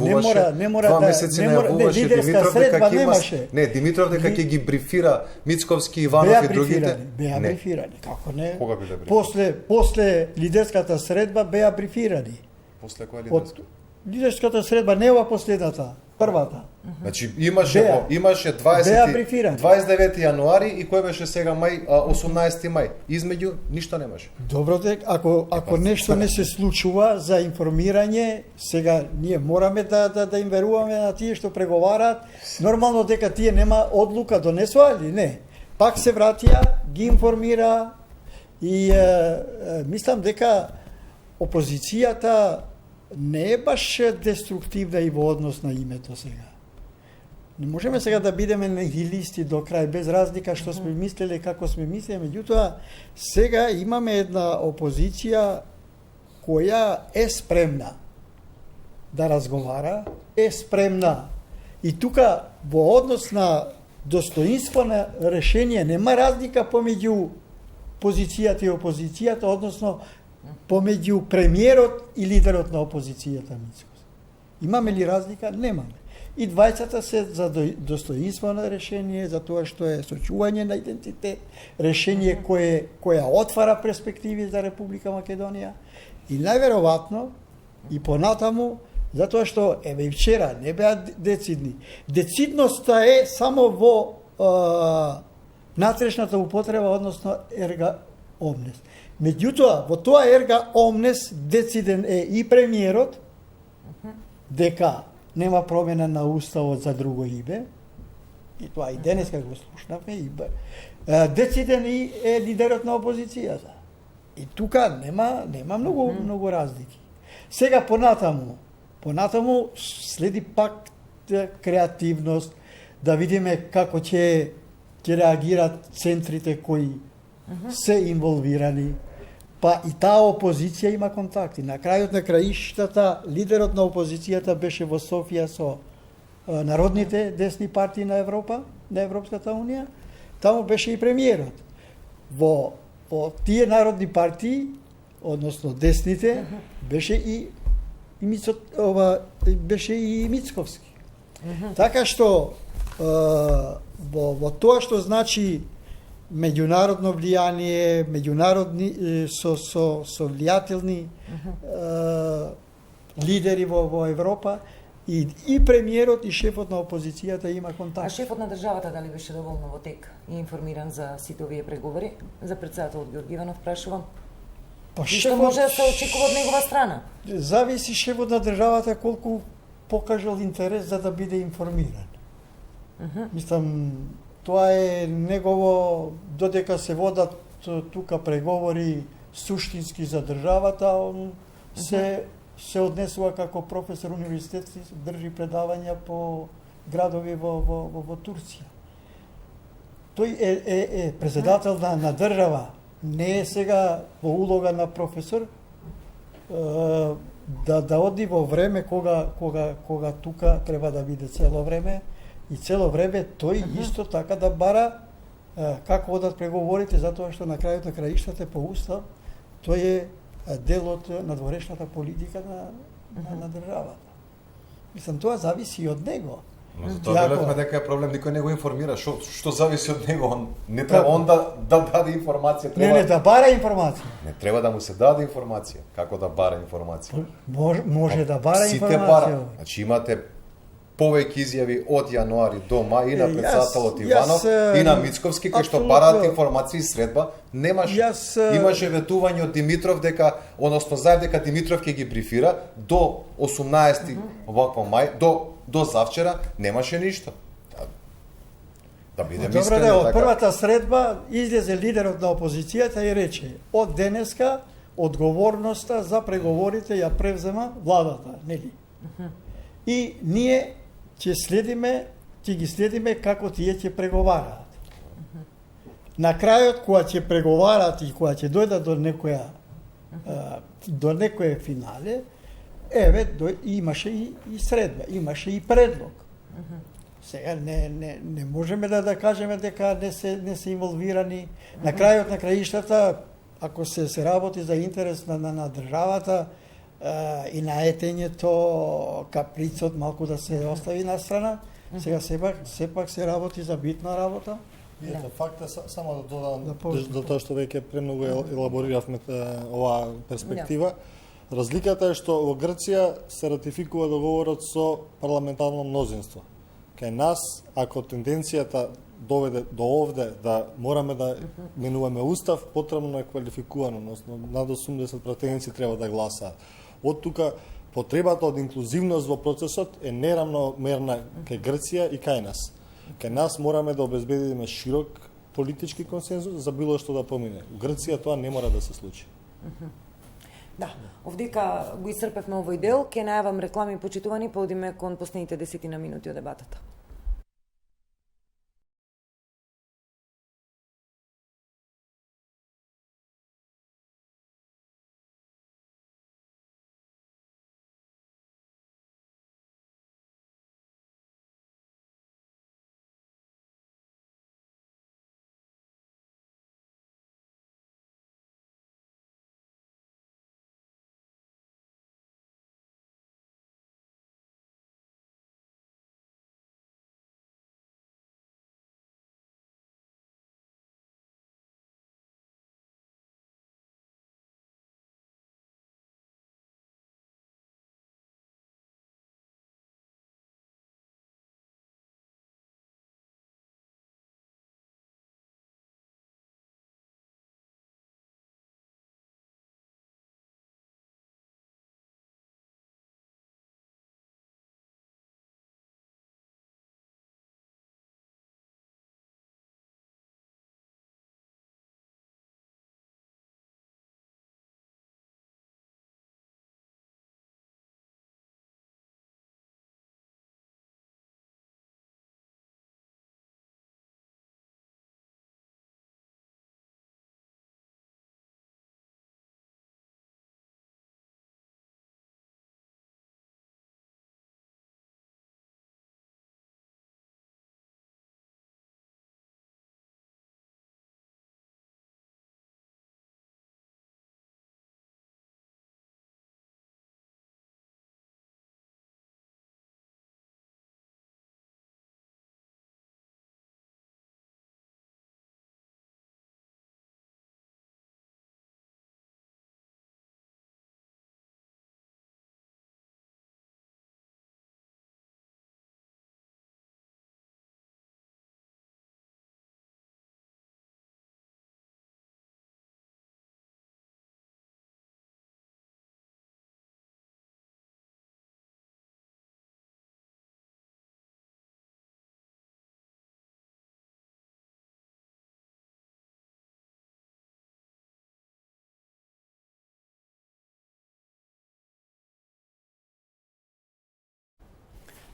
лидерска средба немаше. Не, Димитров дека ќе ги брифира Мицковски, Иванов и другите. Беа брифирани, како не? Кога биле брифирани? После лидерската средба беа брифирани. После која лидерска? Лидерската средба не ова последната, првата. Значи имаше 29 јануари и кој беше сега мај, 18 мај. Измеѓу ништо немаше. Добро, ако нешто не се случува за информирање, сега ние мораме да им веруваме на тие што преговараат. Нормално дека тие нема одлука донесува или не. Пак се вратија, ги информира и мислам дека опозицијата не е баш деструктивна и во однос на името сега. Не можеме сега да бидеме нихилисти до крај, без разлика што сме мислеле, како сме мислеле, меѓутоа сега имаме една опозиција која е спремна да разговара, е спремна и тука во однос на достоинство на решение нема разлика помеѓу позицијата и опозицијата, односно помеѓу премиерот и лидерот на опозицијата Мицкос. Имаме ли разлика? Немаме. И двајцата се за достоинство на решение, за тоа што е сочување на идентитет, решение која отвара перспективи за Република Македонија и најверојатно и понатаму затоа што и вчера не беа децидни. Децидноста е само во натрешната употреба, односно ерга омнес. Меѓутоа, во тоа ерга омнес дециден е и премиерот дека нема промена на уставот за друго име, и тоа и денеска го слушнавме, и дециден е лидерот на опозицијата. И тука нема многу разлики. Сега понатаму следи пак креативност, да видиме како ќе реагират центрите кои се инволвирани, па и таа опозиција има контакти. На крајот на краиштата, лидерот на опозицијата беше во Софија со народните десни партии на Европа, на Европската унија, таму беше и премиерот. Во тие народни партии, односно десните, беше и Мицковски. Така што во тоа што значи меѓународно влијание, меѓународни со влијателни лидери во Европа, и премиерот и шефот на опозицијата има контакт. А шефот на државата дали беше доволно во тек и информиран за сите овие преговори? За претседателот Георги Иванов прашувам. Што може да се очекува од негова страна? Зависи шефот на државата колку покажал интерес за да биде информиран. Мислам, тоа е негово, додека се водат тука преговори суштински за државата, он се однесува како професор универзитет, држи предавања по градови во Турција. Тој е председател на држава, не е сега во улога на професор, да оди во време кога тука треба да биде цело време, и цело време тој исто така да бара како одат преговорите, затоа што на крајот на краиштата по устав тој е дел од надворешната политика на државата. Мислам, тоа зависи и од него. Но за тоа велевме дека е проблем, никој не го информира. Што зависи од него? Не треба он да даде информација. Не, да бара информација. Не треба да му се даде информација. Како да бара информација? Може да бара сите информација. бара. Значи имате повеќе изјави од јануари до мај и на претседателот Иванов и на Мицковски кои што бараат информации и средба. Имаше ветување од Димитров односно заев дека Димитров ќе ги брифира до 18 овакво мај, до завчера немаше ништо. Да бидеме искрени така. Од првата средба излезе лидерот на опозицијата и рече: од денеска одговорноста за преговорите ја превзема владата, нели? И ние ќе ги следиме како тие ќе преговараат. На крајот, кога ќе преговараат и кога ќе дојдат до некое финале, имаше и средба, имаше и предлог. Сега не можеме да кажеме дека не се инволвирани. На крајот на краиштата, ако се работи за интерес на државата, и на етењето, каприцот малку да се остави на страна, сега сепак се работи за битна работа. Ето, факт е, само да додам до тоа што веќе премногу елабориравме оваа перспектива. Разликата е што во Грција се ратификува договорот со парламентарно мнозинство. Кај нас, ако тенденцијата доведе до овде да мораме да менуваме устав, потребно е квалификувано, односно над 80 пратеници треба да гласаат. Од тука потребата од инклузивност во процесот е неравномерна кај Грција и кај нас. Кај нас мораме да обезбедиме широк политички консензус за било што да помине. У Грција тоа не мора да се случи. Да, овдека го исцрпевме овој дел, ќе најавам реклами почитувани, па одиме кон последните 10 минути од дебатата.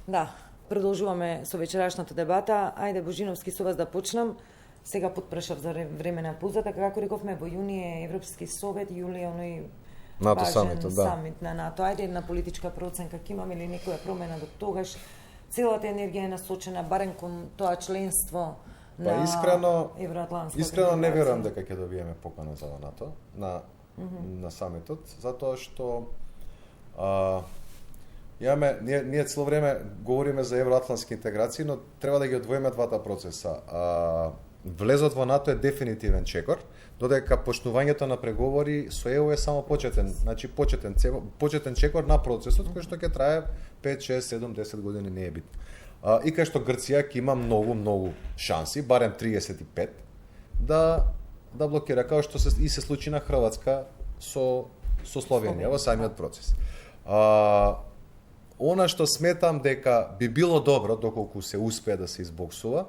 Да, продолжуваме со вечерашната дебата. Ајде, Божиновски, со вас да почнам. Сега потпрашав за време на позата, како рековме, во јуни е Европски совет, јули е оној НАТО важен самитот, да. самит на НАТО. Ајде една политичка проценка, ќе имаме ли некоја промена до тогаш? Целата енергија е насочена барем кон тоа членство на Евроатлантската Искрено не интеграција. верувам дека ќе добиеме покана за НАТО на самитот, затоа што ние цело време говориме за евроатлантски интеграции, но треба да ги одвоиме двата процеса. Влезот во НАТО е дефинитивен чекор, додека почнувањето на преговори со ЕУ е само почетен, значи почетен чекор на процесот кој што ќе трае 5, 6, 7, 10 години, не е битно. И кај што Грција ќе има многу шанси, барем 35, да блокира, како што се случи на Хрватска со Словенија во самиот процес. Она што сметам дека би било добро, доколку се успее да се избоксува,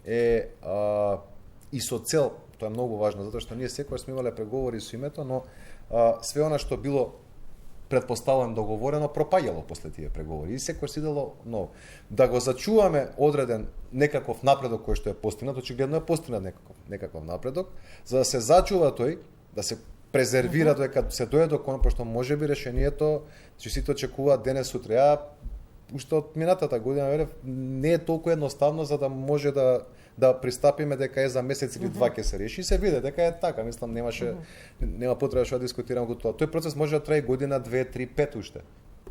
е и со цел, тоа е многу важно, затоа што ние секогаш сме имале преговори со името, но све она што било предпоставувам договорено пропаѓало после тие преговори и секогаш се идело ново. Да го зачуваме одреден некаков напредок кој што е постигнат, очигледно е постигнат некаков напредок, за да се зачува тој, да се презервира дека се дојде до кон, пошто можеби решението, че сите очекуваат денес сутре, уште од минатата година, не е толку едноставно за да може да пристапиме дека е за месец или два ќе се реши и се види дека е така. Мислам нема потреба што да дискутираме го тоа. Тој процес може да трае година, 2, 3, 5 уште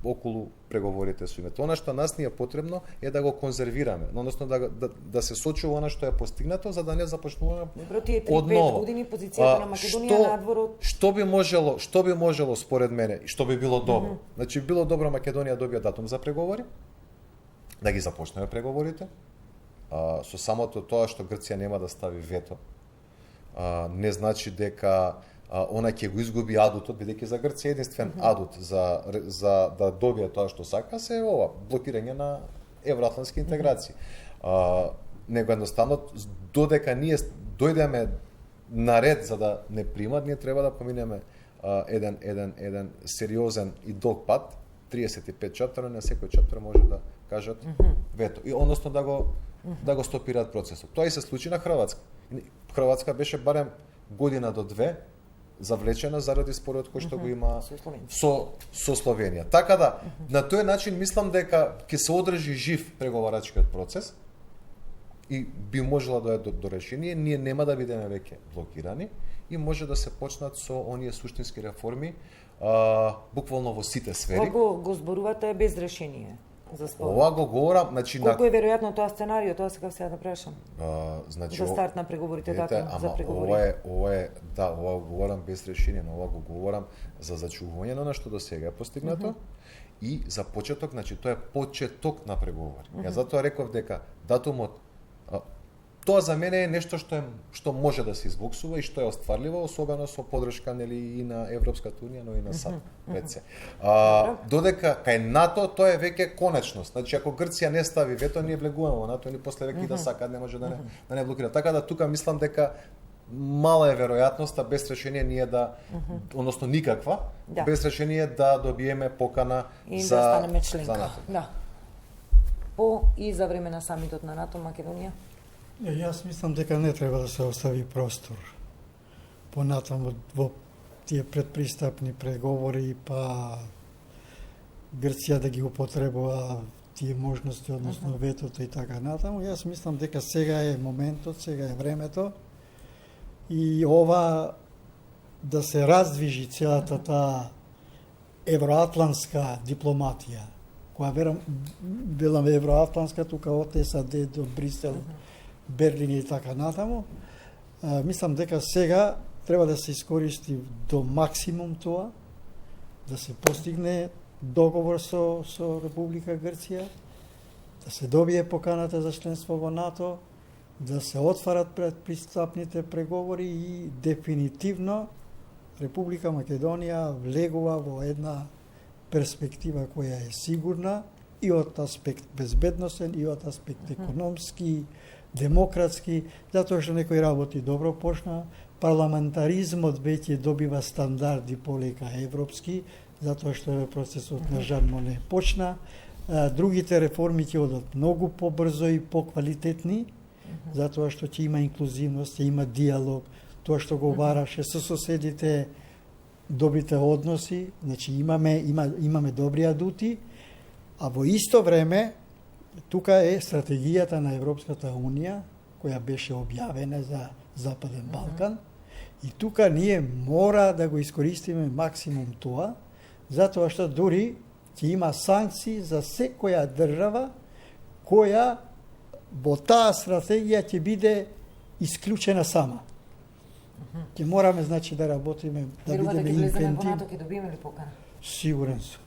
околу преговорите со името. Она што нас ни е потребно е да го конзервираме, односно да се сочува она што е постигнато за да не започнуваме одново. Години позицијата на Македонија надвор. Што би можело според мене и што би било добро. Значи било добро Македонија добија датум за преговори, да ги започнеме преговорите. Со самото тоа што Грција нема да стави вето, не значи дека она ќе го изгуби адутот, бидејќи за Грција единствен адут за да добие тоа што сака се ова блокирање на евроатлантски интеграции. Него едноставно додека ние дојдеме наред за да не примат, ние треба да поминеме еден сериозен и долг пат, 35 чаптера, на секој чаптер може да кажат вето и односно да го стопираат процесот. Тоа и се случи на Хрватска. Хрватска беше барем година до 2 завлечена заради спорот кој што го има со Словенија. Така да, на тој начин мислам дека ќе се одржи жив преговарачкиот процес и би можела да дојде до решение, ние нема да бидеме веќе блокирани и може да се почнат со оние суштински реформи буквално во сите сфери. Го зборувате без решение за спор. Ова го говорам, значи колку е веројатно тоа сценарио, тоа сега да прашам. Значи за старт на преговорите, датум за преговори. Ова го говорам без решение, но ова го говорам за зачувување на она што до сега е постигнато и за почеток, значи тоа е почеток на преговори. Ја затоа реков дека датумот тоа за мене е нешто што може да се избоксува и што е остварливо, особено со поддршка и на Европската унија, но и на САД. Додека кај НАТО тоа е веќе конечност. Значи ако Грција не стави вето, ние влегуваме во НАТО, ни после веќе да сакаат не може да не блокира. Така да тука мислам дека мала е веројатноста без решение ние односно никаква, без решение да добиеме покана за да станеме членка. НАТО. Да. И за време на самитот на НАТО Македонија? Јас мислам дека не треба да се остави простор понатаму во тие предпристапни преговори, па Грција да ги употребува тие можности, односно ветото и така натаму. Јас мислам дека сега е моментот, сега е времето и ова да се раздвижи целата таа евроатлантска дипломатија, која велам евроатлантска, тука од САД до Брисел, Берлин и така натаму. Мислам дека сега треба да се искористи до максимум тоа, да се постигне договор со Република Грција, да се добие поканата за членство во НАТО, да се отварат предпристапните преговори и дефинитивно Република Македонија влегува во една перспектива која е сигурна и од аспект безбедносен, и од аспект економски, демократски, затоа што некои работи добро почна, парламентаризмот веќе добива стандарди полека европски, затоа што процесот на Жан Моне почна, другите реформи ќе одат многу побрзо и поквалитетни, затоа што ќе има инклузивност, ќе има диалог, тоа што го бараше со соседите, добрите односи, значи имаме добри адути, а во исто време тука е стратегијата на Европската Унија која беше објавена за Западен Балкан и тука ние мора да го искористиме максимум тоа, затоа што дури ќе има санкции за секоја држава која во таа стратегија ќе биде исклучена сама. Ќе мораме, значи, да работиме, да бидеме инвентивни. Верувате ќе влеземе во инвентивни. НАТО, ќе добиеме ли покана? Сигурен сум.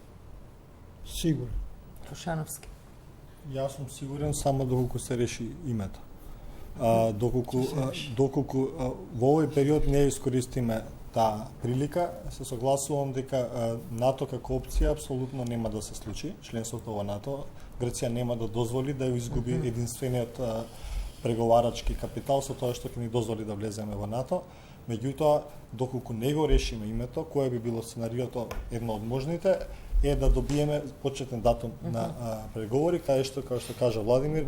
Сигурен. Трошановски. Јас сум сигурен само доколку се реши името. Доколку во овој период не искористиме таа прилика, се согласувам дека НАТО како опција апсолутно нема да се случи. Членството во НАТО, Грција нема да дозволи да ја изгуби единствениот преговарачки капитал со тоа што ќе ни дозволи да влеземе во НАТО. Меѓутоа, доколку не го решиме името, кое би било сценариото едно од можните, е да добиеме почетен датум на преговори, кај што, како што кажа Владимир,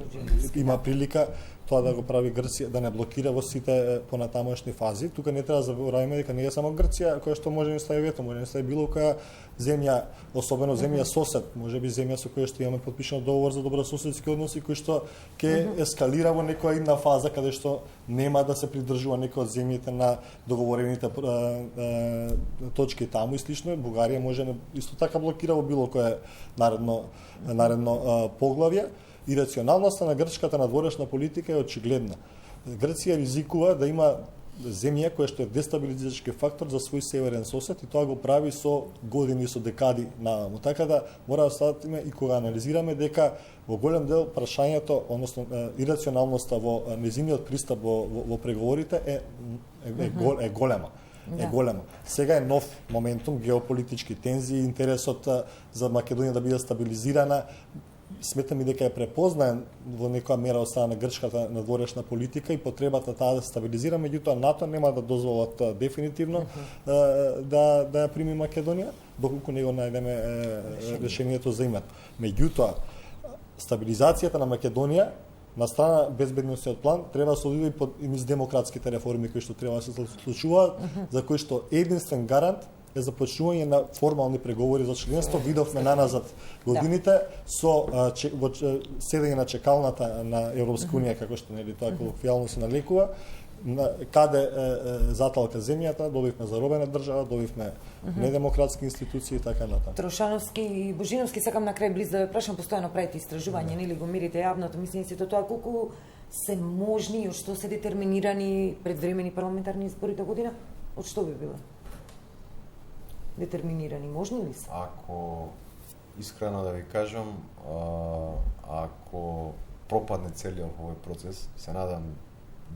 има прилика тоа да го прави Грција, да не блокира во сите понатамошни фази. Тука не треба да забораваме дека не е само Грција која што може да стави вето, може да стави било која земја, особено земја сосед, можеби земја со која што имаме подпишан договор за добрососедски односи, кој што ќе ескалира во некоја една фаза каде што нема да се придржува некој од земјите на договорените точки таму и слично. Бугарија може исто така блокира во било кое наредно поглавје. И рационалноста на грчката надворешна политика е очигледна. Грција ризикува да има земја која што е дестабилизирачки фактор за свој северен сосед и тоа го прави со години, со декади наваму. Така да мора да статиме и кога анализираме дека во голем дел прашањето, односно ирационалноста во незиниот пристап во преговорите е голема. Е голема. Сега е нов моментум, геополитички тензии, интересот за Македонија да биде стабилизирана. Сметам и дека е препознаен во некоја мера од страна на грчката надворешна политика и потребата таа да стабилизира, меѓутоа НАТО нема да дозволат дефинитивно да ја прими Македонија, доколку не го најдеме решението за името. Меѓутоа, стабилизацијата на Македонија на страна безбедносниот план треба да се одиде под низ демократските реформи кои што треба да се случуваат, за кои што единствен гарант е започнување на формални преговори за членство. Видовме наназад годините со седење на чекалната на Европска унија, како што нели тоа колоквијално се нарекува, каде заталка земјата, добивме заробена држава, добивме недемократски институции и така натаму. Трошановски и Божиновски, сакам на крај близ да ве прашам, постојано правите истражување, нели го мирите јавното мислење сето тоа, колку се можни и од што се детерминирани предвремени парламентарни избори до година? Од што би било детерминирани, можни ли се? Ако искрено да ви кажам, ако пропадне целиот овој процес, се надам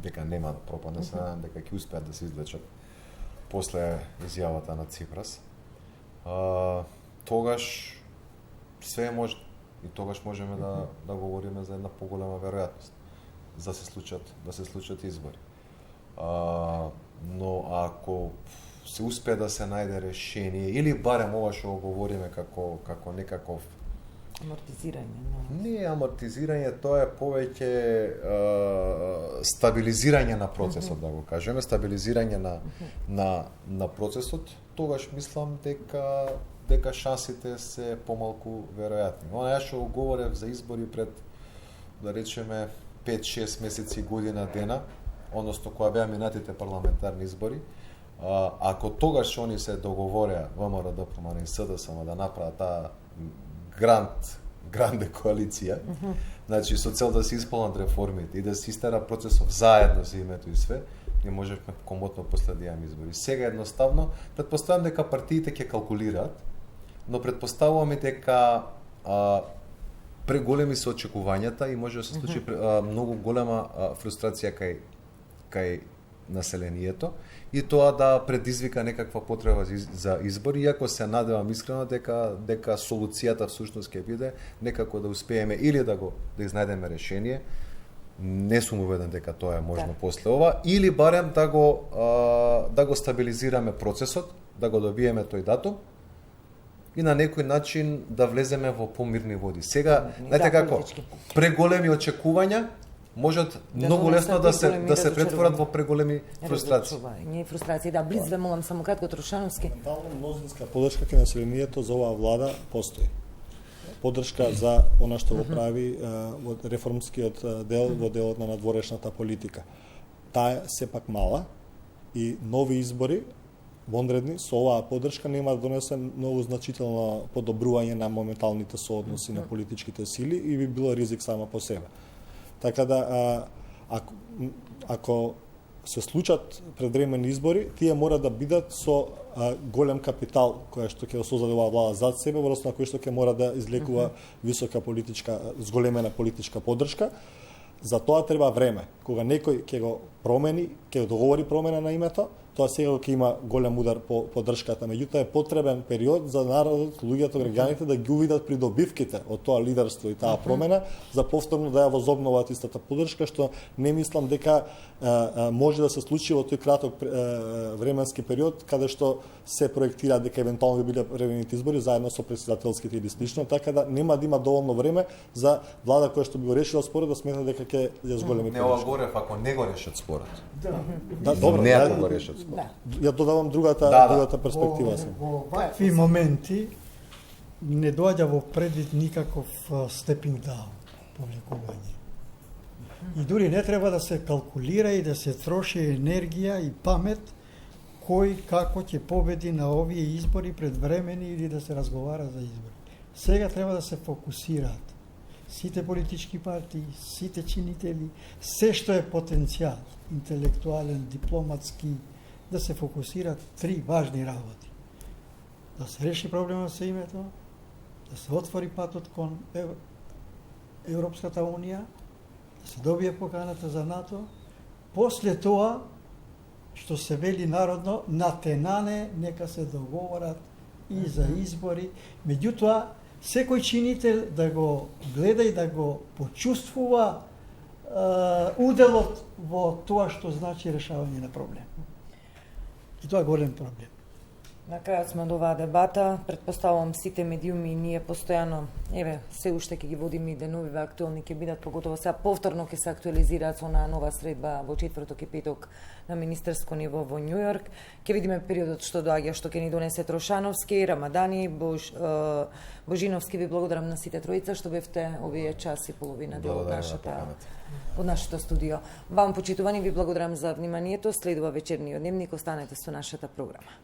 дека нема да пропадне, се надам дека ќе успеат да се извлечат после изјавата на Ципрас. Тогаш све е можно и тогаш можеме да говориме за една поголема веројатност да се случат избори. Но ако се успее да се најде решение или барем ова што го говориме како некаков амортизирање. Не е амортизирање, тоа е повеќе стабилизирање на процесот, да го кажеме, стабилизирање на процесот, тогаш мислам дека шансите се помалку веројатни. Јас што го говорев за избори пред, да речеме, 5-6 месеци, година дена, односно кога беа минатите парламентарни избори, ако тогаш они се договореа ВМРО, ДПМН и СДСМ да направат таа гранде коалиција, значи со цел да се исполнат реформите и да се истера процесов заедно за името и све, не можевме комотно после да имаме избори. Сега едноставно, предпоставам дека партиите ќе калкулираат, но предпоставуваме дека преголеми се очекувањата и може да се случи многу голема фрустрација кај населението и тоа да предизвика некаква потреба за избори, иако се надевам искрено дека солуцијата всушност ќе биде некако да успееме или да изнајдеме решение. Не сум уведен дека тоа е можно после ова, или барем да го стабилизираме процесот, да го добиеме тој датум и на некој начин да влеземе во помирни води. Сега, знаете да, како, политички. преголеми очекувања можат многу лесно да се претворат во преголеми фрустрации. Не фрустрации, да, близве, молам само кратко Трошановски. Ментално мнозинска поддршка кај населението за оваа влада постои. Поддршка за она што го прави во реформскиот дел, во делот на надворешната политика. Таа е сепак мала и нови избори вонредни со оваа поддршка нема да донесе многу значително подобрување на моменталните соодноси на политичките сили и би било ризик сама по себе. Така да, ако се случат предвремени избори, тие мора да бидат со голем капитал кој што ќе создаде оваа влада зад себе, во однос на кој што ќе мора да излекува висока политичка, зголемена политичка поддршка. За тоа треба време. Кога некој ќе го промени, ќе го договори промена на името, тоа сега ќе има голем удар по поддршката, меѓутоа е потребен период за народот, луѓето, граѓаните да ги увидат придобивките од тоа лидерство и таа промена, за повторно да ја возобноват истата поддршка, што не мислам дека може да се случи во тој краток временски период, каде што се проектира дека евентуално би биле превремените избори заедно со претседателските или слично, така да нема да има доволно време за влада која што би го решила спорот да смета дека ќе ја зголеми Не ова горе, ако не го решат спорот. Да, добро, не го решат. Да. Ја додавам другата перспектива. Во вакви моменти не доаѓа во предвид никаков stepping down, повлекување. И дури не треба да се калкулира и да се троши енергија и памет кој како ќе победи на овие избори предвремени или да се разговара за избори. Сега треба да се фокусираат сите политички партии, сите чинители, се што е потенцијал, интелектуален, дипломатски, да се фокусираат три важни работи. Да се реши проблемот со името, да се отвори патот кон Европската Унија, да се добие поканата за НАТО, после тоа, што се вели народно, натенане нека се договорат и за избори. Меѓутоа, секој чинител да го гледа и да го почувствува уделот во тоа што значи решавање на проблем. И тоа е голем проблем. На крајот сме од оваа дебата. Претпоставувам сите медиуми и ние постојано, се уште ќе ги водиме и деновиве актуелни ќе бидат, поготово сега повторно ќе се актуализираат со онаа нова средба во четврток и петок на министерско ниво во Њу Јорк. Ќе видиме периодот што доаѓа, што ќе ни донесе Трошановски, Рамадани, Божиновски. Ви благодарам на сите тројца што бевте овие час и половина дел од нашето студио. Вам, почитувани, ви благодарам за вниманието. Следува вечерниот дневник. Останете со нашата програма.